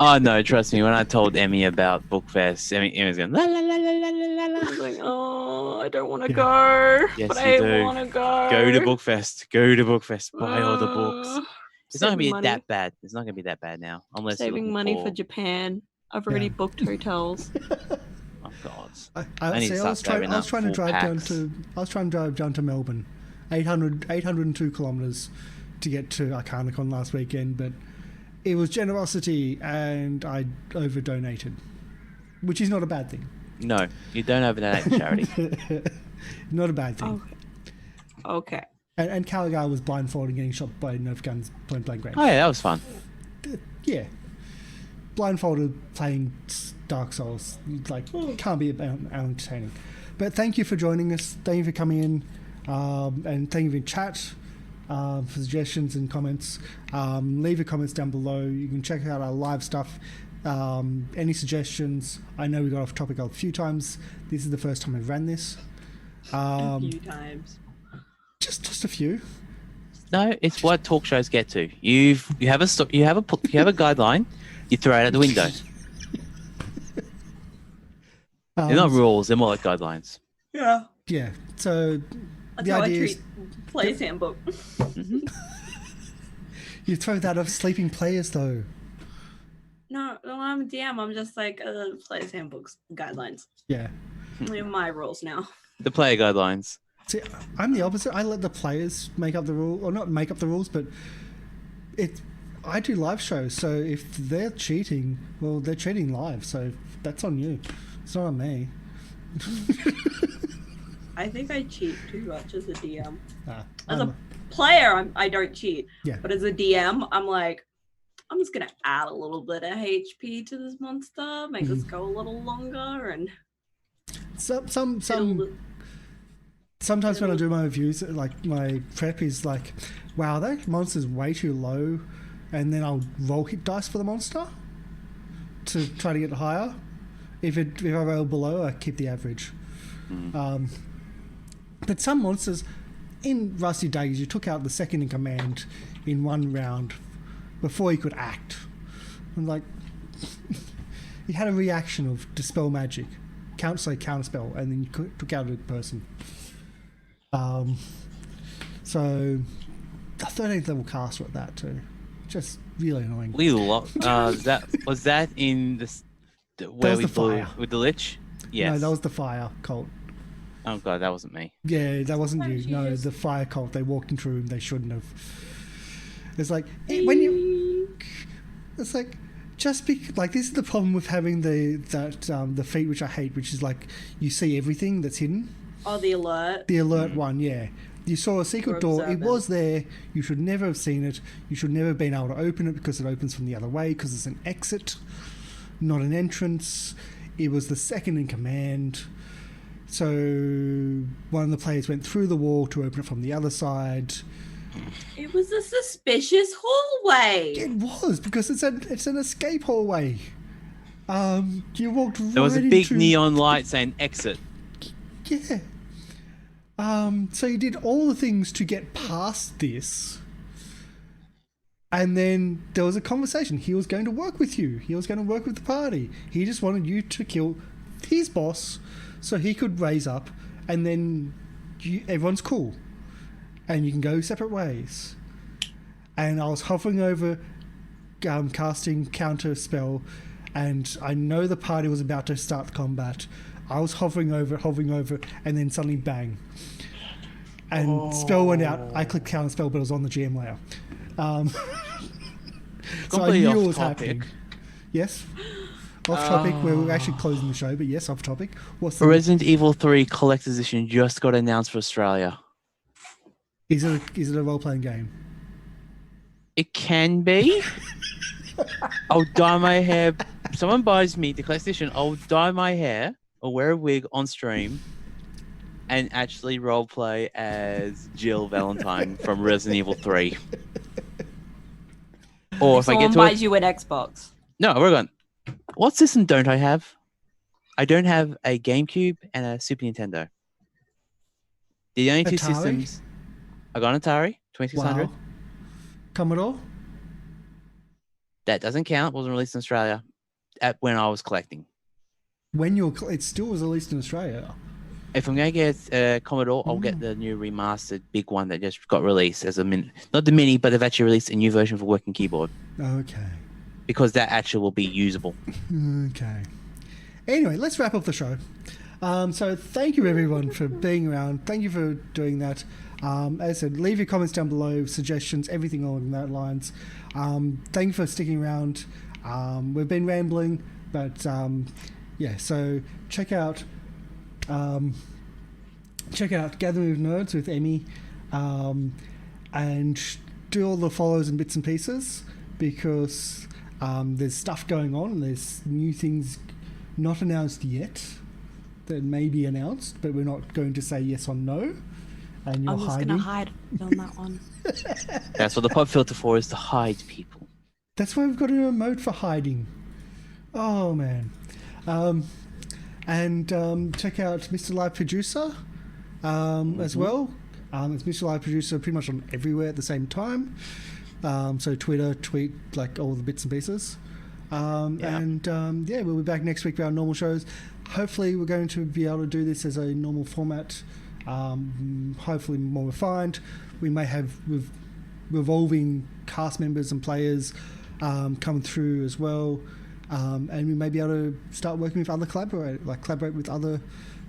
Oh no, trust me. When I told Emmy about Bookfest, Emmy was going la la la la la la la. I was like, oh, I don't want to go, Yes, but you I do. want to go. Go to Bookfest. Go to Bookfest. Buy all the books. It's not gonna be saving money. that bad. It's not gonna be that bad now, unless you're Saving looking money for for Japan. I've already booked hotels. Oh god. I need to was start saving up trying to full drive packs. down to Melbourne, 802 kilometers to get to ArcanaCon last weekend, but it was generosity and I over donated, which is not a bad thing. No, you don't overdonate to charity. Not a bad thing. Okay. And Callagher was blindfolded and getting shot by Nerf guns point blank range. Oh yeah, that was fun. Yeah. Blindfolded playing Dark Souls, like, can't be entertaining. But thank you for joining us. Thank you for coming in, and thank you for chat, for suggestions and comments. Leave your comments down below. You can check out our live stuff. Any suggestions? I know we got off topic a few times. This is the first time I've ran this. A few times. Just a few. No, it's what talk shows get to. You have a guideline. You throw it out the window. They're not rules. They're more like guidelines. Yeah. Yeah. So That's the how I idea is treat Player's Handbook. you throw that off sleeping players though. No, when I'm a DM, I'm just like Player's Handbook's guidelines. Yeah. They're my rules now. The player guidelines. See, I'm the opposite. I let the players make up the rule, or not make up the rules, but I do live shows, so if they're cheating, well, they're cheating live, so that's on you. It's not on me. I think I cheat too much as a DM. As I'm- a player, I don't cheat. Yeah. But as a DM, I'm like, I'm just gonna add a little bit of HP to this monster, make us go a little longer, and sometimes when I do my reviews, like my prep is like, wow, that monster's way too low, and then I'll roll hit dice for the monster to try to get higher. If I roll below, I keep the average. But some monsters in Rusty Days, you took out the second in command in one round before he could act. And like, he had a reaction of dispel magic, counterspell, and then you took out a person. So the 13th level caster at that too, just really annoying. Was that in where we blew with the Lich? Yes. No, that was the fire cult. Oh god, that wasn't me. Yeah, that wasn't you. No, the fire cult. They walked into a room they shouldn't have. It's like when you. It's like just like this is the problem with having the feat which I hate, which is like you see everything that's hidden. Oh, the alert. The alert one, yeah. You saw a secret door. It was there. You should never have seen it. You should never have been able to open it because it opens from the other way because it's an exit, not an entrance. It was the second in command. So one of the players went through the wall to open it from the other side. It was a suspicious hallway. It was because it's an escape hallway. You walked right There was a big into, neon light saying exit. Yeah. So you did all the things to get past this. And then there was a conversation. He was going to work with you. He was going to work with the party. He just wanted you to kill his boss so he could raise up and then everyone's cool. And you can go separate ways. And I was hovering over casting counter spell, and I know the party was about to start the combat. I was hovering over, and then suddenly bang. And spell went out. I clicked counter spell, but it was on the GM layer. So I knew it was happening. Yes? Off topic, we're actually closing the show, but yes, off topic. What's the Resident Evil 3 Collector's Edition just got announced for Australia. Is it a role-playing game? It can be. I'll dye my hair. Someone buys me the Collector's Edition, I'll dye my hair or wear a wig on stream and actually roleplay as Jill Valentine from Resident Evil 3. Or if I get to buys you an Xbox. No, we're going. What system don't I have? I don't have a GameCube and a Super Nintendo. The only two Atari? systems. I got an Atari 2600. Wow. Commodore? That doesn't count. Wasn't released in Australia when I was collecting. When it still was released in Australia. If I'm going to get a Commodore, I'll get the new remastered big one that just got released as a not the mini, but they've actually released a new version for working keyboard. Okay. Because that actually will be usable. Okay. Anyway, let's wrap up the show. So thank you everyone for being around. Thank you for doing that. As I said, leave your comments down below, suggestions, everything along that lines. Thank you for sticking around. We've been rambling, but yeah. So check out Gathering with Nerds with Emmy, and do all the follows and bits and pieces because there's stuff going on. There's new things not announced yet that may be announced, but we're not going to say yes or no. And you're I'm just hiding. gonna hide on that one. That's what the pop filter for is to hide people. That's why we've got a mode for hiding. Oh man. And check out MrLiveProducer as well. It's MrLiveProducer pretty much on everywhere at the same time. So Twitter, tweet, like all the bits and pieces. And yeah, we'll be back next week for our normal shows. Hopefully we're going to be able to do this as a normal format. Hopefully more refined. We may have revolving cast members and players come through as well. And we may be able to start working with other collaborate with other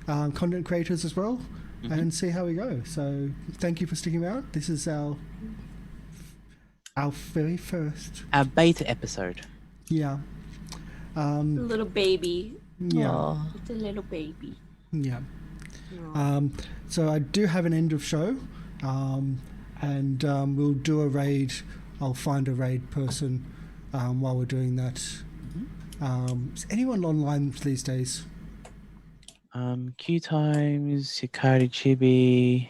content creators as well, and see how we go. So thank you for sticking around. This is our very first beta episode. yeah Little baby. yeah It's a little baby. yeah. So I do have an end of show, and we'll do a raid. I'll find a raid person while we're doing that. Is anyone online these days? Q Times, Hikari Chibi.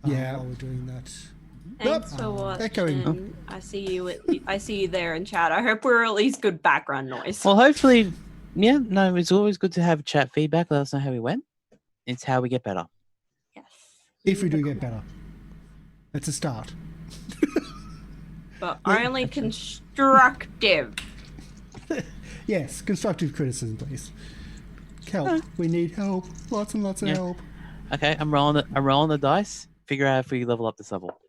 Yeah, while we're doing that. Thanks for watching. Echoing. I see you there in chat. I hope we're at least good background noise. Well, hopefully, yeah. No, it's always good to have chat feedback. Let us know how we went. It's how we get better. Yes. If we do get better, it's a start. But only constructive. Yes, constructive criticism, please. Help. We need help. Lots and lots of help. Okay, I'm rolling the dice. Figure out if we level up this level.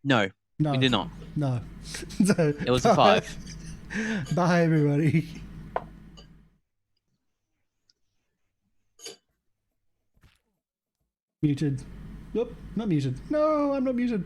No, we did not. No. So, It was a 5. Bye, everybody. Muted. Nope, not muted. No, I'm not muted.